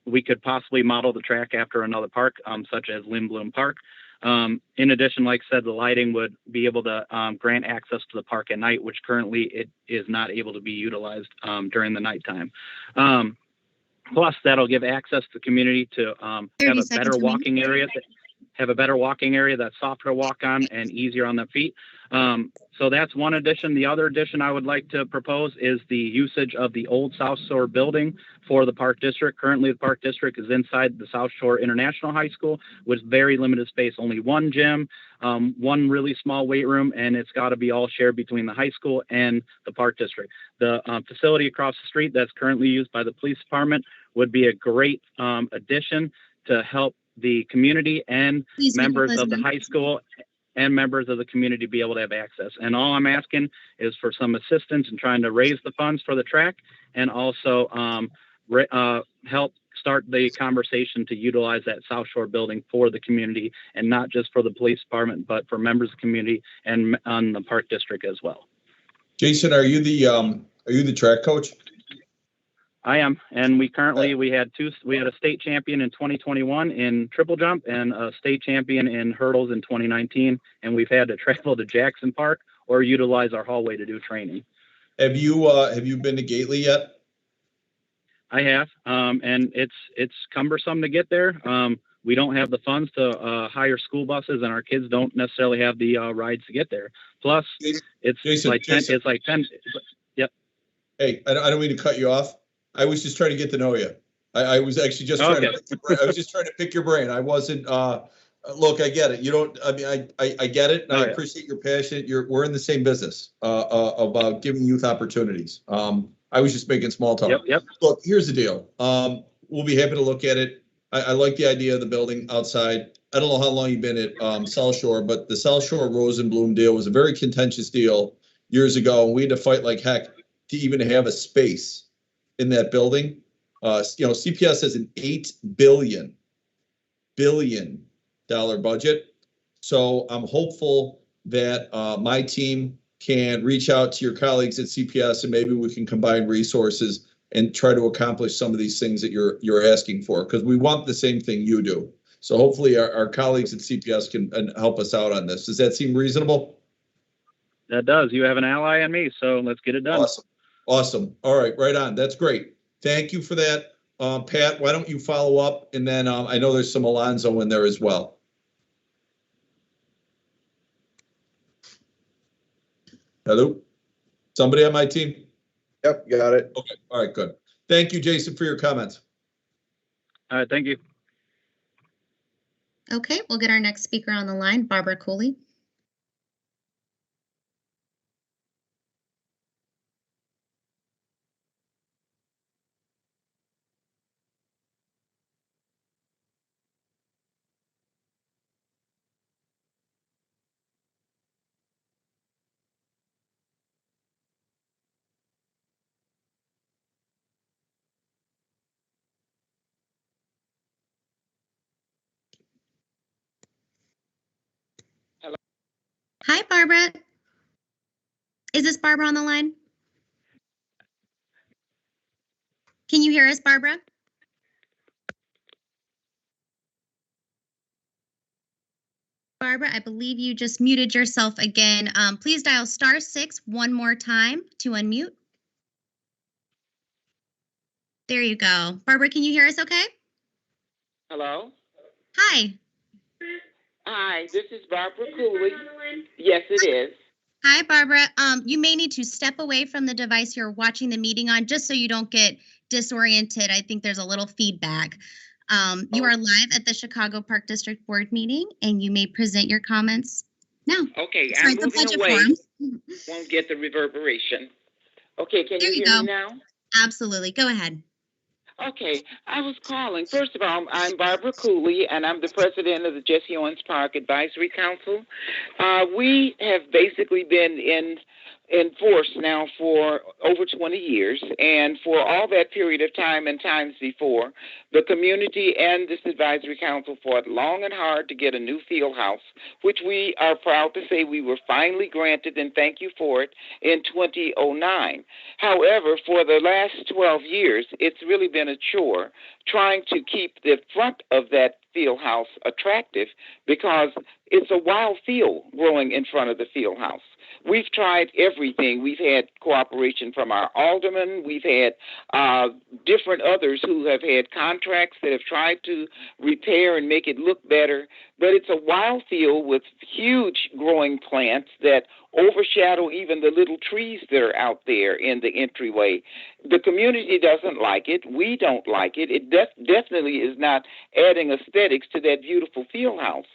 We could possibly model the track after another park, such as Lindblom Park. In addition, like I said, the lighting would be able to grant access to the park at night, which currently it is not able to be utilized during the nighttime. Plus, that'll give access to the community to have a better walking area. Have a better walking area that's softer to walk on and easier on the feet. So that's one addition. The other addition I would like to propose is the usage of the old South Shore building for the Park District. Currently, the Park District is inside the South Shore International High School with very limited space, only one gym, one really small weight room, and it's got to be all shared between the high school and the Park District. The facility across the street that's currently used by the police department would be a great addition to help the community and members of the high school and members of the community be able to have access. And all I'm asking is for some assistance in trying to raise the funds for the track and also help start the conversation to utilize that South Shore building for the community and not just for the police department, but for members of the community and on the Park District as well. Jason, are you the track coach? I am, and we had a state champion in 2021 in triple jump and a state champion in hurdles in 2019, and we've had to travel to Jackson Park or utilize our hallway to do training. Have you been to Gately yet? I have, and it's cumbersome to get there. We don't have the funds to hire school buses, and our kids don't necessarily have the rides to get there. Plus, it's like 10. Yep. Hey, I don't mean to cut you off. I was just trying to get to know you. I was actually just trying to pick your brain. I wasn't. Look, I get it. You don't. I mean, I get it. And I appreciate your passion. We're in the same business about giving youth opportunities. I was just making small talk. Yep. Look, here's the deal. We'll be happy to look at it. I like the idea of the building outside. I don't know how long you've been at South Shore, but the South Shore Rosenblum deal was a very contentious deal years ago, and we had to fight like heck to even have a space in that building. CPS has an $8 billion budget. So I'm hopeful that my team can reach out to your colleagues at CPS and maybe we can combine resources and try to accomplish some of these things that you're asking for, because we want the same thing you do. So hopefully our colleagues at CPS can help us out on this. Does that seem reasonable? That does. You have an ally in me, so let's get it done. Awesome. All right, right on. That's great. Thank you for that. Pat, why don't you follow up? And then I know there's some Alonzo in there as well. Hello? Somebody on my team? Yep, got it. Okay, all right, good. Thank you, Jason, for your comments. All right, thank you. Okay, we'll get our next speaker on the line, Barbara Cooley. Hi, Barbara. Is this Barbara on the line? Can you hear us, Barbara? Barbara, I believe you just muted yourself again. Please dial *6 one more time to unmute. There you go. Barbara, can you hear us okay? Hello? Hi. Hi, this is Barbara Cooley. Yes, it is. Hi, Barbara. You may need to step away from the device you're watching the meeting on just so you don't get disoriented. I think there's a little feedback. You are live at the Chicago Park District Board meeting, and you may present your comments now. Okay, I'm moving away. Won't get the reverberation. Okay, can you hear me now? Absolutely. Go ahead. Okay, I was calling. First of all, I'm Barbara Cooley, and I'm the president of the Jesse Owens Park Advisory Council. We have basically been in force now for over 20 years, and for all that period of time and times before, the community and this advisory council fought long and hard to get a new field house, which we are proud to say we were finally granted, and thank you for it, in 2009. However, for the last 12 years, it's really been a chore trying to keep the front of that field house attractive, because it's a wild field growing in front of the field house. We've tried everything. We've had cooperation from our aldermen. We've had different others who have had contracts that have tried to repair and make it look better. But it's a wild field with huge growing plants that overshadow even the little trees that are out there in the entryway. The community doesn't like it. We don't like it. It definitely is not adding aesthetics to that beautiful field house.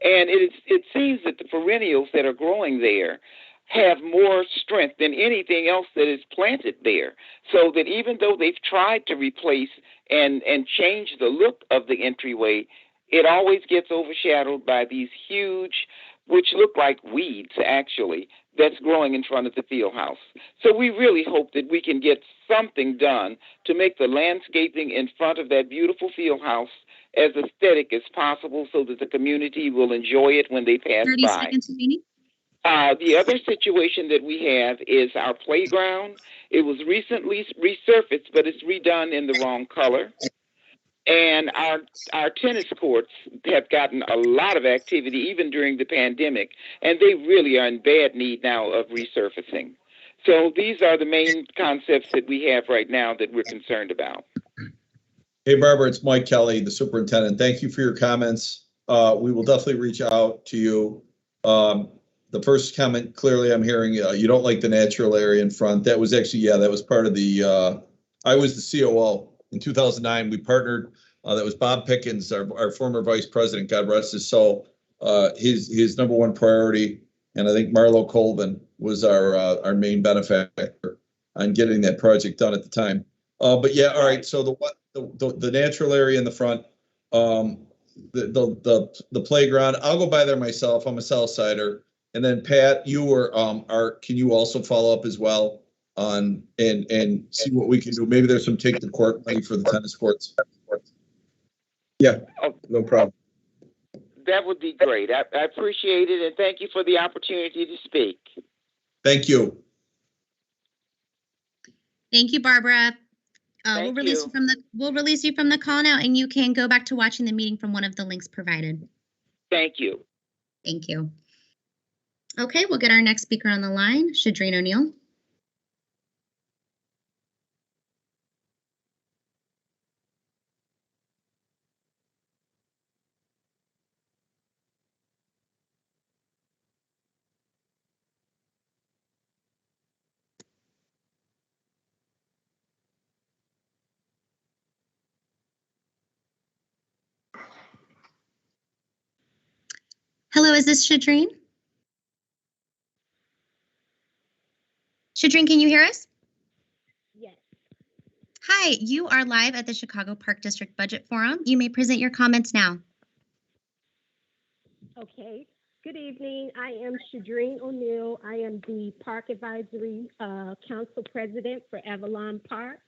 And it seems that the perennials that are growing there have more strength than anything else that is planted there. So that even though they've tried to replace and change the look of the entryway, it always gets overshadowed by these huge, which look like weeds actually, that's growing in front of the field house. So we really hope that we can get something done to make the landscaping in front of that beautiful field house as aesthetic as possible so that the community will enjoy it when they pass 30 by. seconds remaining. The other situation that we have is our playground. It was recently resurfaced, but it's redone in the wrong color. And our tennis courts have gotten a lot of activity even during the pandemic, and they really are in bad need now of resurfacing. So these are the main concepts that we have right now that we're concerned about. Hey, Barbara, it's Mike Kelly, the superintendent. Thank you for your comments. We will definitely reach out to you. The first comment, clearly I'm hearing you don't like the natural area in front. That was actually, that was part of the, I was the COO. In 2009, we partnered. That was Bob Pickens, our former vice president, God rest his soul. His number one priority, and I think Marlo Colvin was our main benefactor on getting that project done at the time. But yeah, all right. So the natural area in the front, the playground. I'll go by there myself. I'm a South Sider. And then Pat, you were can you also follow up as well on and see what we can do? Maybe there's some take the court money for the tennis courts. Yeah, no problem. That would be great. I appreciate it, and thank you for the opportunity to speak. Thank you. Thank you, Barbara. Thank We'll release you from the call now, and you can go back to watching the meeting from one of the links provided. Thank you. Thank you. Okay, we'll get our next speaker on the line, Shadrin ONeal. Hello, is this Shadrin? Shadrin, can you hear us? Yes. Hi, you are live at the Chicago Park District Budget Forum. You may present your comments now. Okay. Good evening. I am Shadrin ONeal. I am the Park Advisory Council President for Avalon Park.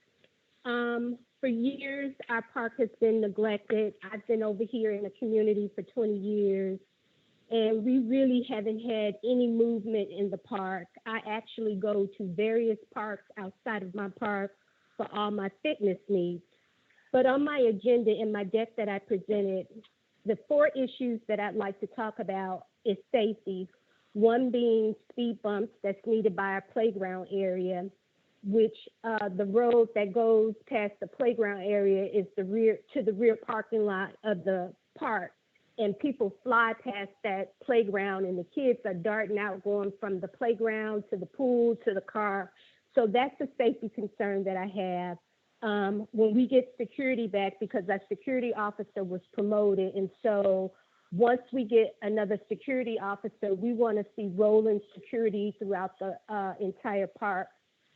For years, our park has been neglected. I've been over here in the community for 20 years. And we really haven't had any movement in the park. I actually go to various parks outside of my park for all my fitness needs. But on my agenda in my deck that I presented, the 4 issues that I'd like to talk about is safety. One being speed bumps that's needed by our playground area, which the road that goes past the playground area is the rear parking lot of the park. And people fly past that playground, and the kids are darting out, going from the playground to the pool to the car. So that's a safety concern that I have. When we get security back, because our security officer was promoted, and so once we get another security officer, we want to see rolling security throughout the entire park.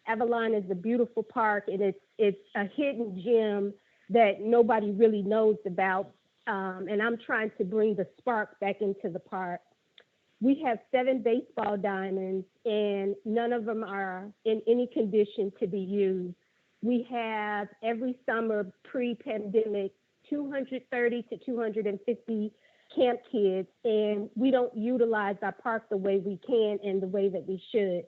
Avalon is a beautiful park, and it's a hidden gem that nobody really knows about. And I'm trying to bring the spark back into the park. We have 7 baseball diamonds, and none of them are in any condition to be used. We have every summer pre-pandemic 230 to 250 camp kids, and we don't utilize our park the way we can and the way that we should.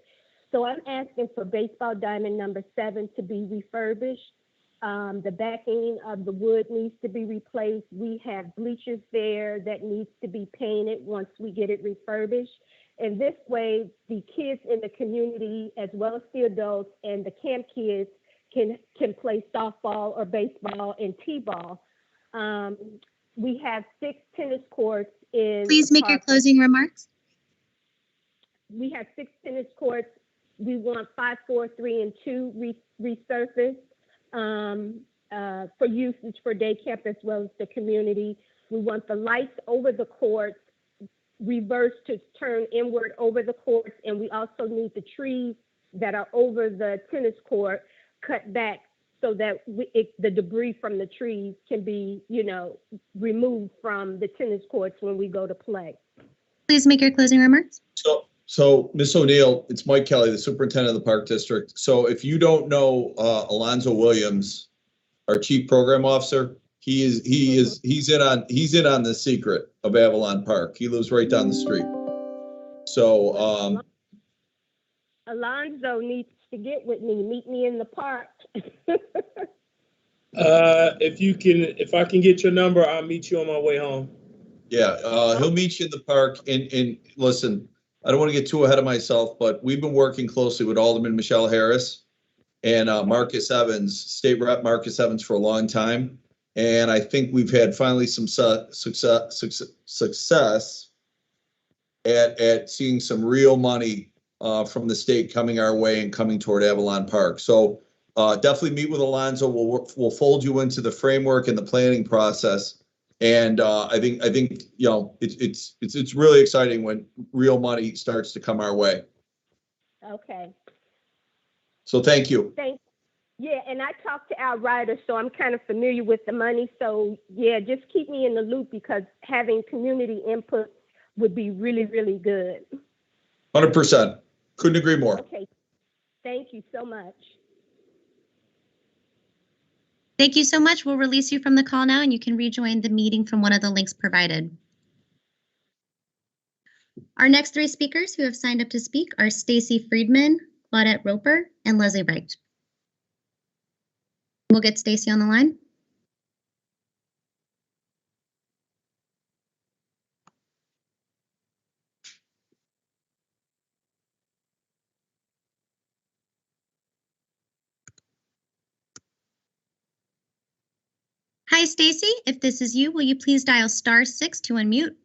So I'm asking for baseball diamond number 7 to be refurbished. The backing of the wood needs to be replaced. We have bleachers there that needs to be painted once we get it refurbished. And this way, the kids in the community, as well as the adults and the camp kids, can play softball or baseball and t-ball. We have 6 tennis courts in. Please make your closing remarks. We have 6 tennis courts. We want 5, 4, 3, and 2 resurfaced for usage for day camp as well as the community. We want the lights over the courts reversed to turn inward over the courts, and we also need the trees that are over the tennis court cut back so that the debris from the trees can be, removed from the tennis courts when we go to play. Please make your closing remarks. So Ms. O'Neill, it's Mike Kelly, the superintendent of the Park District. So if you don't know Alonzo Williams, our chief program officer, he's in on the secret of Avalon Park. He lives right down the street. So Alonzo needs to get with me. Meet me in the park. If I can get your number, I'll meet you on my way home. Yeah, he'll meet you in the park. And listen, I don't want to get too ahead of myself, but we've been working closely with Alderman Michelle Harris and Marcus Evans, State Rep Marcus Evans, for a long time. And I think we've had finally some success at seeing some real money from the state coming our way and coming toward Avalon Park. So definitely meet with Alonzo. We'll fold you into the framework and the planning process. And I think it's really exciting when real money starts to come our way. Okay. So thank you. Yeah, and I talked to Al Ryder, so I'm kind of familiar with the money. So yeah, just keep me in the loop because having community input would be really, really good. 100%. Couldn't agree more. Okay. Thank you so much. Thank you so much. We'll release you from the call now and you can rejoin the meeting from one of the links provided. Our next 3 speakers who have signed up to speak are Stacy Friedman, Claudette Roper, and Leslie Wright. We'll get Stacy on the line. Hi, Stacy. If this is you, will you please dial *6 to unmute?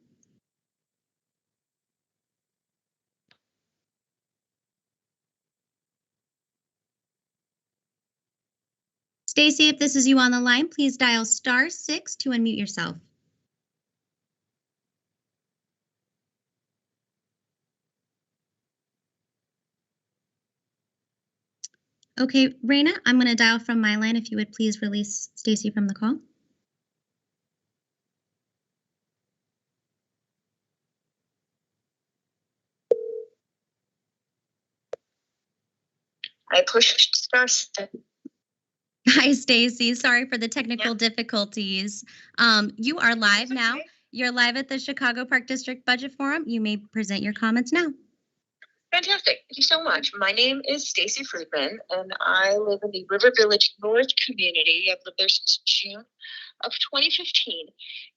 Stacy, if this is you on the line, please dial *6 to unmute yourself. Okay, Raina, I'm going to dial from my line. If you would please release Stacy from the call. I pushed *6. Hi, Stacy. Sorry for the technical difficulties. You are live now. You're live at the Chicago Park District Budget Forum. You may present your comments now. Fantastic. Thank you so much. My name is Stacy Friedman, and I live in the River Village North community. I've lived there since June of 2015.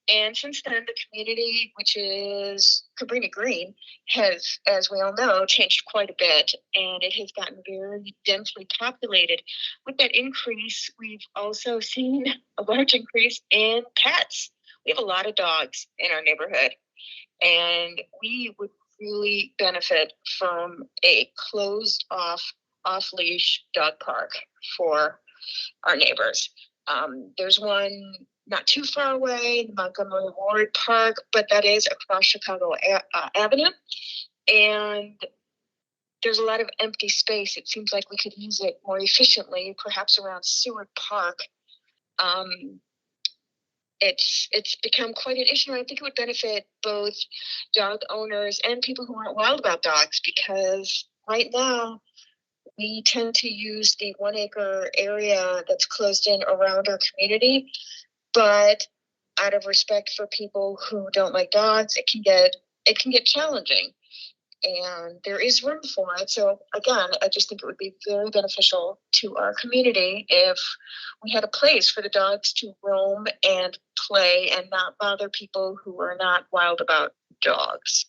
And since then, the community, which is Cabrini Green, has, as we all know, changed quite a bit, and it has gotten very densely populated. With that increase, we've also seen a large increase in pets. We have a lot of dogs in our neighborhood, and we would really benefit from a closed off-leash dog park for our neighbors. There's one not too far away, Montgomery Ward Park, but that is across Chicago Avenue. And there's a lot of empty space. It seems like we could use it more efficiently, perhaps around Seward Park. It's become quite an issue. I think it would benefit both dog owners and people who aren't wild about dogs, because right now we tend to use the 1 acre area that's closed in around our community. But out of respect for people who don't like dogs, it can get challenging, and there is room for it. So again, I just think it would be very beneficial to our community if we had a place for the dogs to roam and play and not bother people who are not wild about dogs.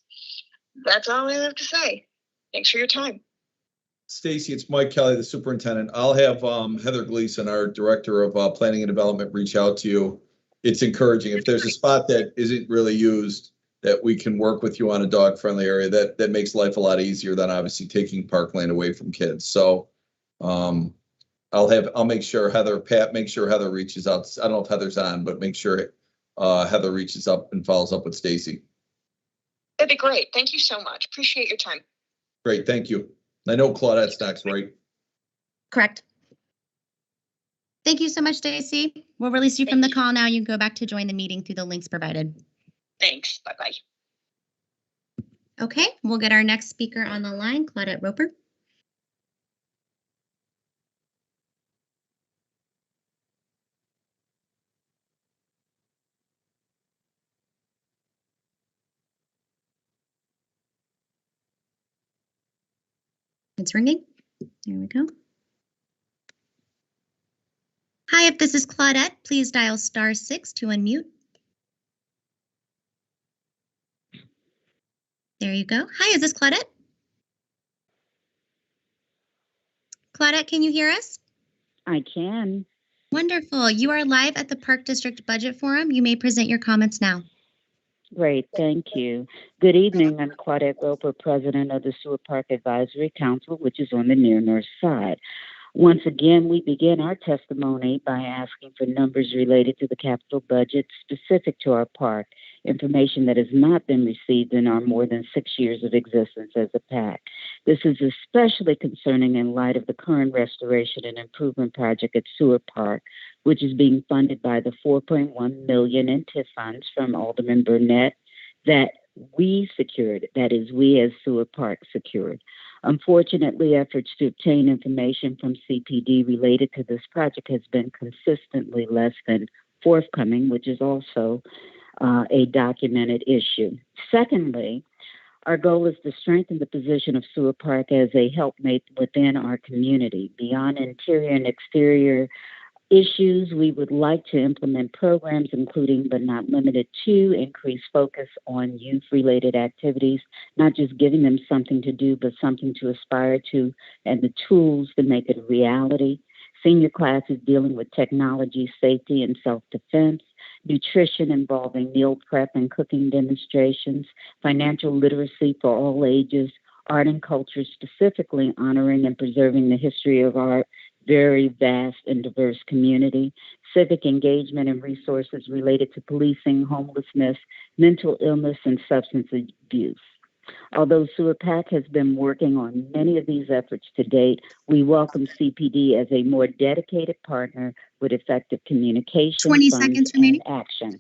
that's all I have to say. Thanks for your time. Stacy, it's Mike Kelly, the superintendent. I'll have Heather Gleason, our director of planning and development, reach out to you. It's encouraging. If there's a spot that isn't really used, that we can work with you on a dog-friendly area, that makes life a lot easier than obviously taking parkland away from kids. So I'll make sure Pat, make sure Heather reaches out. I don't know if Heather's on, but make sure Heather reaches up and follows up with Stacy. That'd be great. Thank you so much. Appreciate your time. Great, thank you. I know Claudette's next, right? Correct. Thank you so much, Stacy. We'll release you from the call now. You can go back to join the meeting through the links provided. Thanks. Bye-bye. Okay, we'll get our next speaker on the line, Claudette Roper. It's ringing. There we go. Hi, if this is Claudette, please dial *6 to unmute. There you go. Hi, is this Claudette? Claudette, can you hear us? I can. Wonderful. You are live at the Park District Budget Forum. You may present your comments now. Great, thank you. Good evening. I'm Claudette Roper, president of the Sewer Park Advisory Council, which is on the near north side. Once again, we begin our testimony by asking for numbers related to the capital budget specific to our park, information that has not been received in our more than 6 years of existence as a PAC. This is especially concerning in light of the current restoration and improvement project at Sewer Park, which is being funded by the $4.1 million in TIF funds from Alderman Burnett that we secured, that is, we as Sewer Park secured. Unfortunately, efforts to obtain information from CPD related to this project has been consistently less than forthcoming, which is also a documented issue. Secondly, our goal is to strengthen the position of Sewer Park as a helpmate within our community. Beyond interior and exterior issues, we would like to implement programs including but not limited to increased focus on youth-related activities, not just giving them something to do, but something to aspire to and the tools to make it a reality. Senior classes dealing with technology, safety, and self-defense, nutrition involving meal prep and cooking demonstrations, financial literacy for all ages, art and culture, specifically honoring and preserving the history of our very vast and diverse community, civic engagement and resources related to policing, homelessness, mental illness, and substance abuse. Although Sewer PAC has been working on many of these efforts to date, we welcome CPD as a more dedicated partner with effective communication, 20 funds, seconds and remaining. action.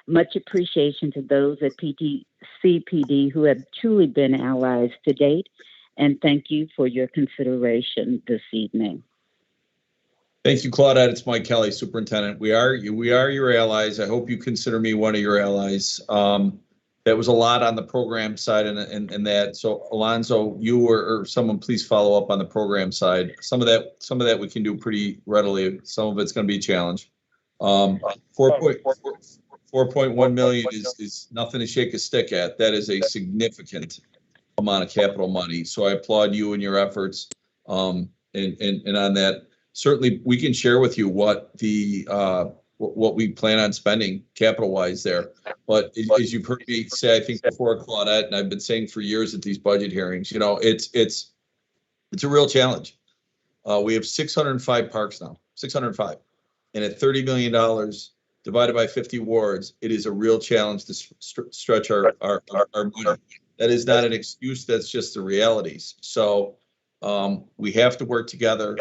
Much appreciation to those at CPD who have truly been allies to date, and thank you for your consideration this evening. Thank you, Claudette. It's Mike Kelly, superintendent. We are your allies. I hope you consider me one of your allies. That was a lot on the program side and that. So Alonzo, you or someone, please follow up on the program side. Some of that we can do pretty readily. Some of it's going to be a challenge. 4.1 million is nothing to shake a stick at. That is a significant amount of capital money. So I applaud you and your efforts. And on that, certainly we can share with you what we plan on spending capital wise there. But as you've heard me say, I think before, Claudette, and I've been saying for years at these budget hearings, you know, it's a real challenge. We have 605 parks now, 605, and at $30 million divided by 50 wards, it is a real challenge to stretch our money. That is not an excuse. That's just the realities. So we have to work together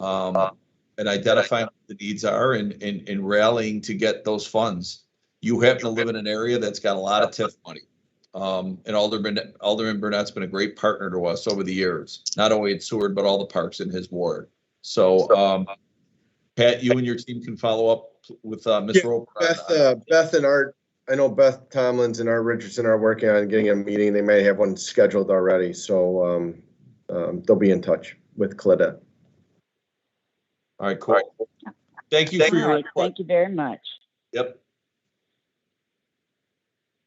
and identify what the needs are and rallying to get those funds. You happen to live in an area that's got a lot of TIF money. And Alderman Burnett's been a great partner to us over the years, not only at Seward, but all the parks in his ward. So Pat, you and your team can follow up with Ms. Roper. Beth and Art, I know Beth Tomlins and Art Richardson are working on getting a meeting. They may have one scheduled already. So they'll be in touch with Claudette. All right, cool. Thank you for your input. Thank you very much. Yep.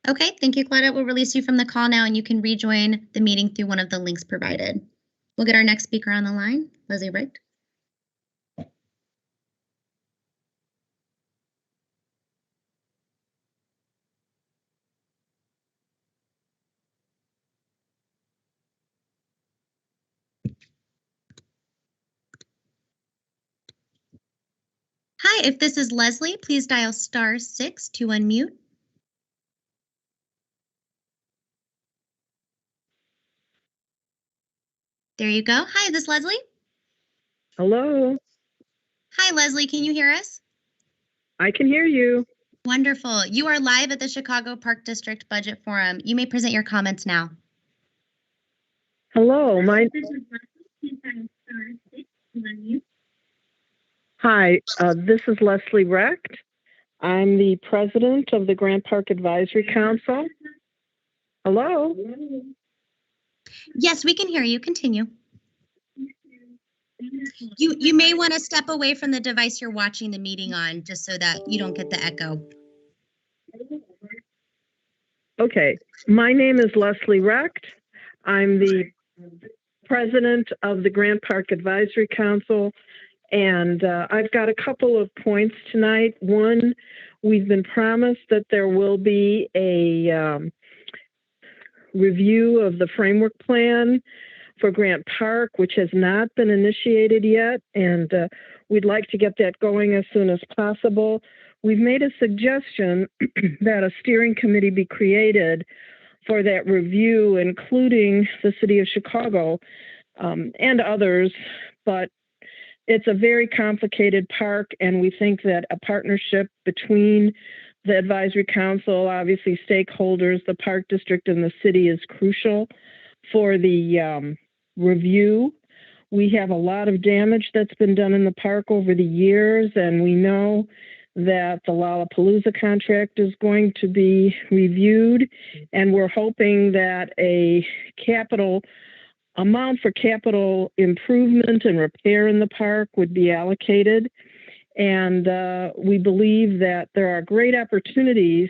Okay, thank you, Claudette. We'll release you from the call now, and you can rejoin the meeting through one of the links provided. We'll get our next speaker on the line, Leslie Richt. Hi, if this is Leslie, please dial *6 to unmute. There you go. Hi, this is Leslie. Hello, Hi, Leslie. Can you hear us? I can hear you. Wonderful. You are live at the Chicago Park District Budget Forum. You may present your comments now. Hello, Hi, this is Leslie Recht. I'm the president of the Grant Park Advisory Council. Hello? Yes, we can hear you. Continue. You may want to step away from the device you're watching the meeting on, just so that you don't get the echo. Okay, my name is Leslie Recht. I'm the president of the Grant Park Advisory Council, and I've got a couple of points tonight. One, we've been promised that there will be a review of the framework plan for Grant Park, which has not been initiated yet, and we'd like to get that going as soon as possible. We've made a suggestion that a steering committee be created for that review, including the City of Chicago and others, but it's a very complicated park, and we think that a partnership between the Advisory Council, obviously stakeholders, the Park District, and the city is crucial for the review. We have a lot of damage that's been done in the park over the years, and we know that the Lollapalooza contract is going to be reviewed, and we're hoping that a capital amount for capital improvement and repair in the park would be allocated. And we believe that there are great opportunities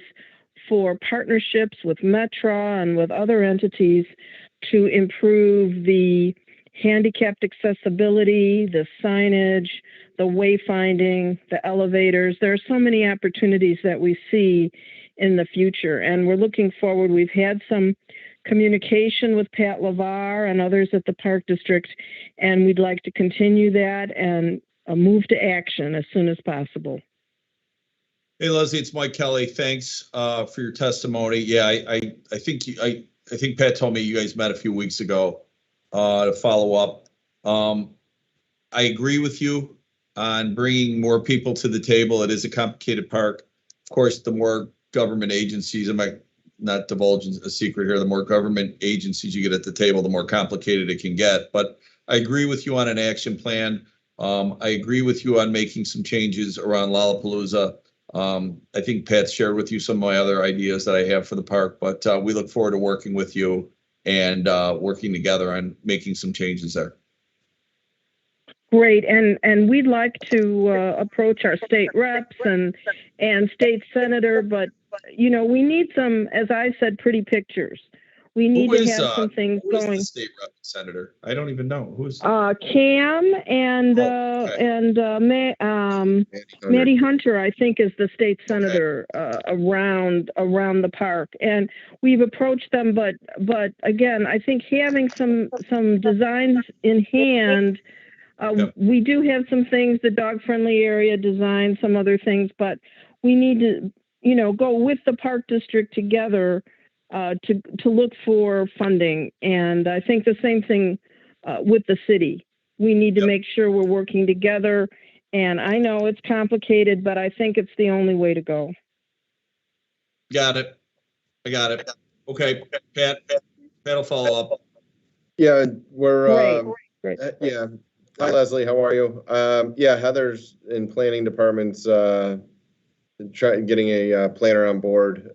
for partnerships with Metro and with other entities to improve the handicapped accessibility, the signage, the wayfinding, the elevators. There are so many opportunities that we see in the future, and we're looking forward. We've had some communication with Pat LeVar and others at the Park District, and we'd like to continue that and move to action as soon as possible. Hey, Leslie, it's Mike Kelly. Thanks for your testimony. Yeah, I think Pat told me you guys met a few weeks ago to follow up. I agree with you on bringing more people to the table. It is a complicated park. Of course, the more government agencies, I might not divulge a secret here, the more government agencies you get at the table, the more complicated it can get. But I agree with you on an action plan. I agree with you on making some changes around Lollapalooza. I think Pat shared with you some of my other ideas that I have for the park, but we look forward to working with you and working together on making some changes there. Great, and we'd like to approach our state reps and state senator, but you know, we need some, as I said, pretty pictures. We need to have some things going. Who is the state rep, senator? I don't even know. Who's Cam and Maddie Hunter, I think, is the state senator around the park, and we've approached them. But again, I think having some designs in hand. We do have some things, the dog-friendly area design, some other things, but we need to, you know, go with the Park District together to look for funding. And I think the same thing with the city. We need to make sure we're working together. And I know it's complicated, but I think it's the only way to go. Got it. I got it. Okay, Pat will follow up. Yeah, we're Great. yeah. Hi, Leslie. How are you? Yeah, Heather's in planning departments getting a planner on board.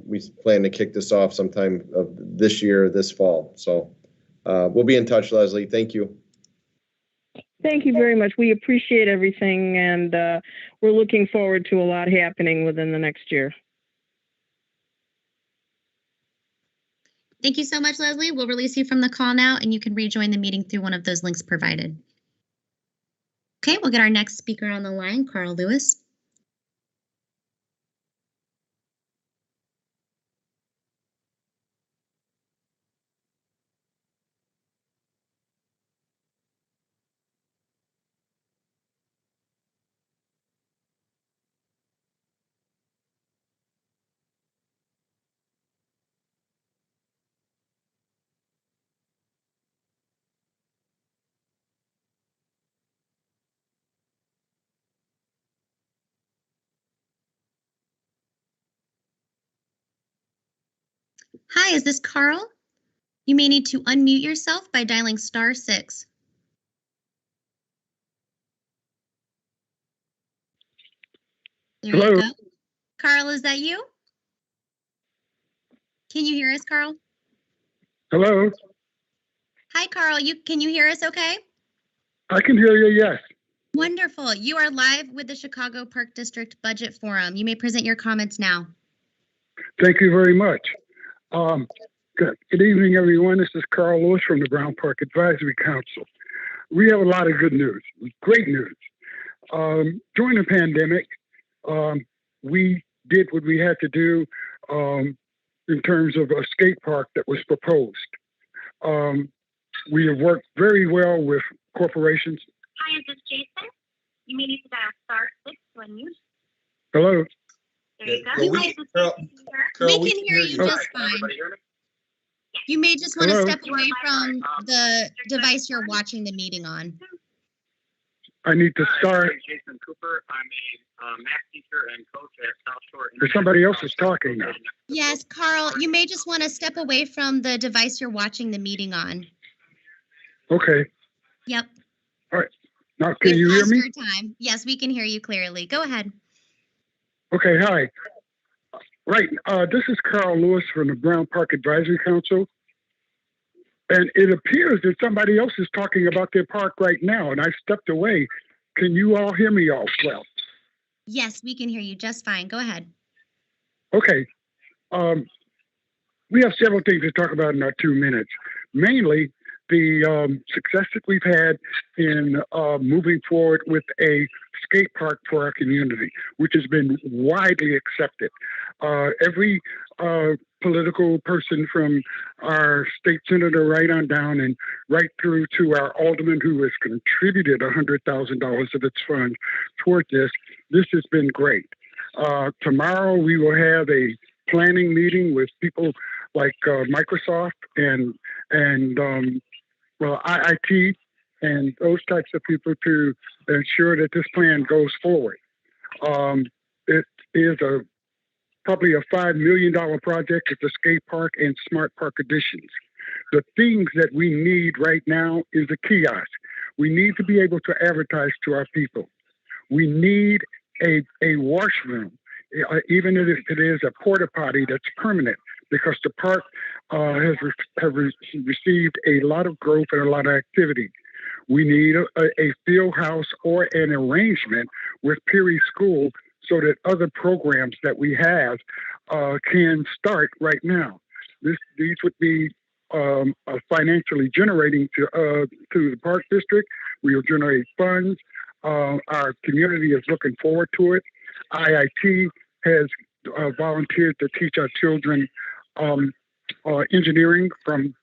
We plan to kick this off sometime of this year, this fall. So we'll be in touch, Leslie. Thank you. Thank you very much. We appreciate everything, and we're looking forward to a lot happening within the next year. Thank you so much, Leslie. We'll release you from the call now, and you can rejoin the meeting through one of those links provided. Okay, we'll get our next speaker on the line, Carl Lewis. Hi, is this Carl? You may need to unmute yourself by dialing *6. There Hello. you go. Carl, is that you? Can you hear us, Carl? Hello. Hi, Carl. Can you hear us okay? I can hear you, yes. Wonderful. You are live with the Chicago Park District Budget Forum. You may present your comments now. Thank you very much. Good evening, everyone. This is Carl Lewis from the Brown Park Advisory Council. We have a lot of good news, great news. During the pandemic, we did what we had to do in terms of a skate park that was proposed. We have worked very well with corporations. Hi, is this Jason? You may need to dial *6 to unmute. Hello. There you go. We can hear you just fine. You may just want to Hello? step away from the device you're watching the meeting on. I need to start. Jason Cooper. I'm a math teacher and coach at South Shore. There's somebody else is talking now. Yes, Carl, you may just want to step away from the device you're watching the meeting on. Okay. Yep. All right. Now, can you hear me? Your time. Yes, we can hear you clearly. Go ahead. Okay, hi. Right, this is Carl Lewis from the Brown Park Advisory Council. And it appears that somebody else is talking about their park right now, and I stepped away. Can you all hear me all well? Yes, we can hear you just fine. Go ahead. Okay. We have several things to talk about in our 2 minutes. Mainly, the success that we've had in moving forward with a skate park for our community, which has been widely accepted. Every political person from our state senator right on down and right through to our alderman who has contributed $100,000 of its funds toward this has been great. Tomorrow we will have a planning meeting with people like Microsoft and IIT and those types of people to ensure that this plan goes forward. It is probably a $5 million project at the skate park and smart park additions. The things that we need right now is a kiosk. We need to be able to advertise to our people. We need a washroom, even if it is a porta potty that's permanent, because the park has received a lot of growth and a lot of activity. We need a field house or an arrangement with Peary School so that other programs that we have can start right now. These would be financially generating to the Park District. We will generate funds. Our community is looking forward to it. IIT has volunteered to teach our children engineering from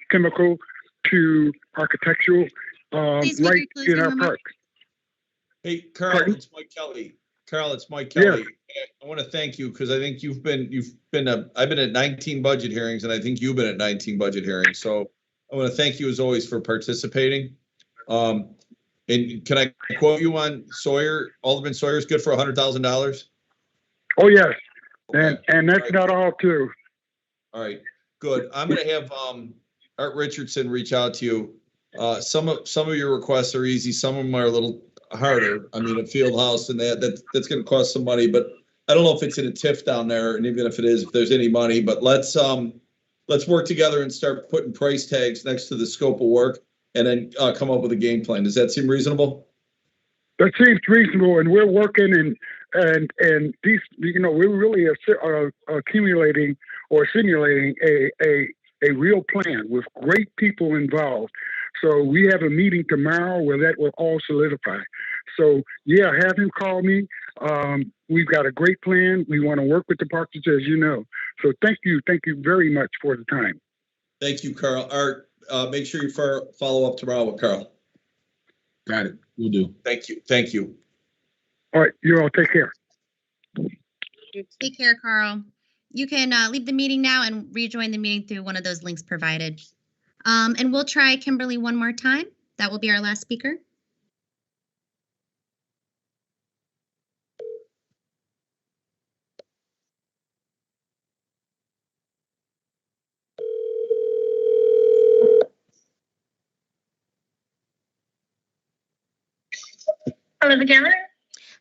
chemical to architectural right in our park. Hey, Carl, Pardon? it's Mike Kelly. Carl, it's Mike Yes. Kelly. I want to thank you because I think I've been at 19 budget hearings, and I think you've been at 19 budget hearings. So I want to thank you as always for participating. And can I quote you on Sawyer? Alderman Sawyer's good for $100,000. Oh yes, Okay. and that's not all too. All right, good. I'm going to have Art Richardson reach out to you. Some of your requests are easy. Some of them are a little harder. I mean, a field house and that's going to cost some money, but I don't know if it's in a TIF down there, and even if it is, if there's any money. But let's work together and start putting price tags next to the scope of work, and then come up with a game plan. Does that seem reasonable? That seems reasonable, and we're working and these, we're really accumulating or simulating a real plan with great people involved. So we have a meeting tomorrow where that will all solidify. So yeah, have him call me. We've got a great plan. We want to work with the Park District, as you know. So thank you very much for the time. Thank you, Carl. Art, make sure you follow up tomorrow with Carl. Got it. We'll do. Thank you. Thank you. All right, you all take care. Take care, Carl. You can leave the meeting now and rejoin the meeting through one of those links provided. And we'll try Kimberly one more time. That will be our last speaker. Hello, Gemma.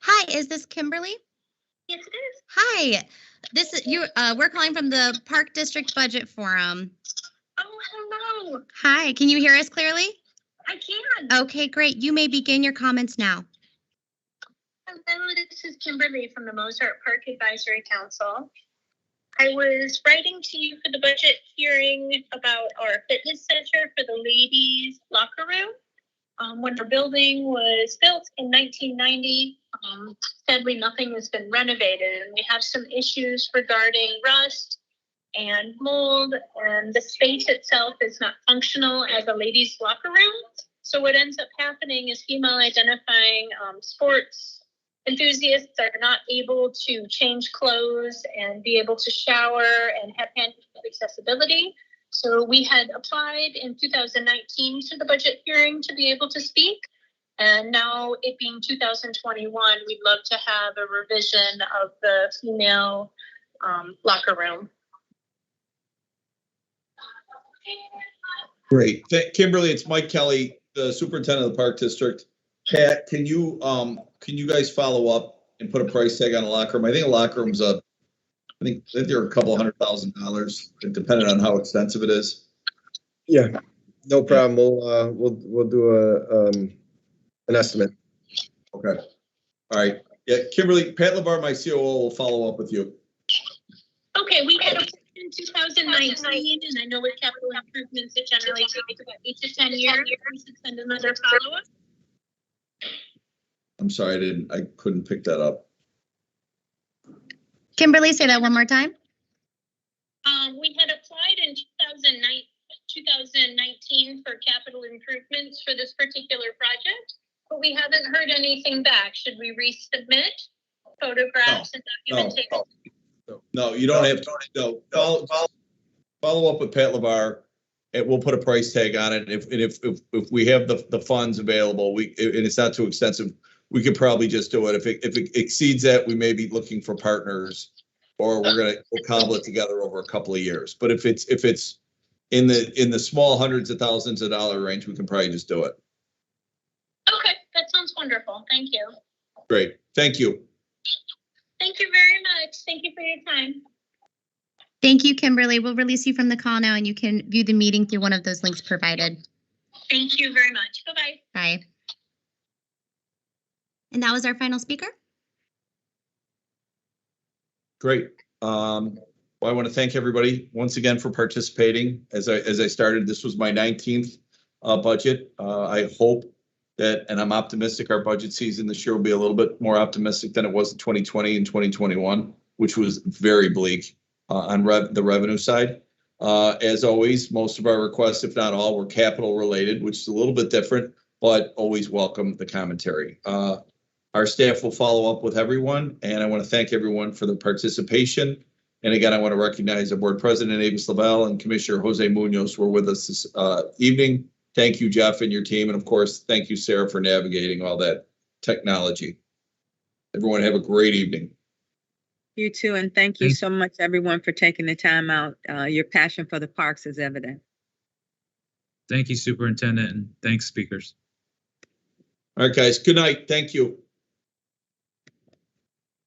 Hi, is this Kimberly? Yes, it is. Hi, this is you. We're calling from the Park District Budget Forum. Oh, hello. Hi, can you hear us clearly? I can. Okay, great. You may begin your comments now. Hello, this is Kimberly from the Mozart Park Advisory Council. I was writing to you for the budget hearing about our fitness center for the ladies' locker room. When our building was built in 1990, sadly nothing has been renovated, and we have some issues regarding rust and mold, and the space itself is not functional as a ladies' locker room. So what ends up happening is female identifying sports enthusiasts are not able to change clothes and be able to shower and have handicap accessibility. So we had applied in 2019 to the budget hearing to be able to speak. And now it being 2021, we'd love to have a revision of the female locker room. Great. Kimberly, it's Mike Kelly, the superintendent of the Park District. Pat, can you guys follow up and put a price tag on a locker room? I think a locker room's I think they're a couple $100,000, depending on how extensive it is. Yeah, no problem. We'll do an estimate. Okay. All right. Yeah, Kimberly, Pat LeVar, my COO, will follow up with you. Okay, we had a in 2019, and I know with capital improvements, it generally takes about 8 to 10 years. We should send another follow-up. I'm sorry, I couldn't pick that up. Kimberly, say that one more time. We had applied in 2019 for capital improvements for this particular project, but we haven't heard anything back. Should we resubmit photographs and documentation? No, you don't have to. No, follow up with Pat LeVar, and we'll put a price tag on it. If we have the funds available, and it's not too extensive, we could probably just do it. If it exceeds that, we may be looking for partners, or we'll cobble it together over a couple of years. But if it's in the small hundreds of thousands of dollar range, we can probably just do it. Okay, that sounds wonderful. Thank you. Great. Thank you. Thank you very much. Thank you for your time. Thank you, Kimberly. We'll release you from the call now, and you can view the meeting through one of those links provided. Thank you very much. Bye-bye. Bye. And that was our final speaker. Great. Well, I want to thank everybody once again for participating. As I started, this was my 19th budget. I hope that, and I'm optimistic, our budget season this year will be a little bit more optimistic than it was in 2020 and 2021, which was very bleak on the revenue side. As always, most of our requests, if not all, were capital related, which is a little bit different, but always welcome the commentary. Our staff will follow up with everyone, and I want to thank everyone for their participation. And again, I want to recognize our board president, Avis Lavelle, and Commissioner Jose Munoz were with us this evening. Thank you, Jeff, and your team. And of course, thank you, Sarah, for navigating all that technology. Everyone have a great evening. You too, and thank you so much, everyone, for taking the time out. Your passion for the parks is evident. Thank you, Superintendent, and thanks, speakers. All right, guys. Good night. Thank you.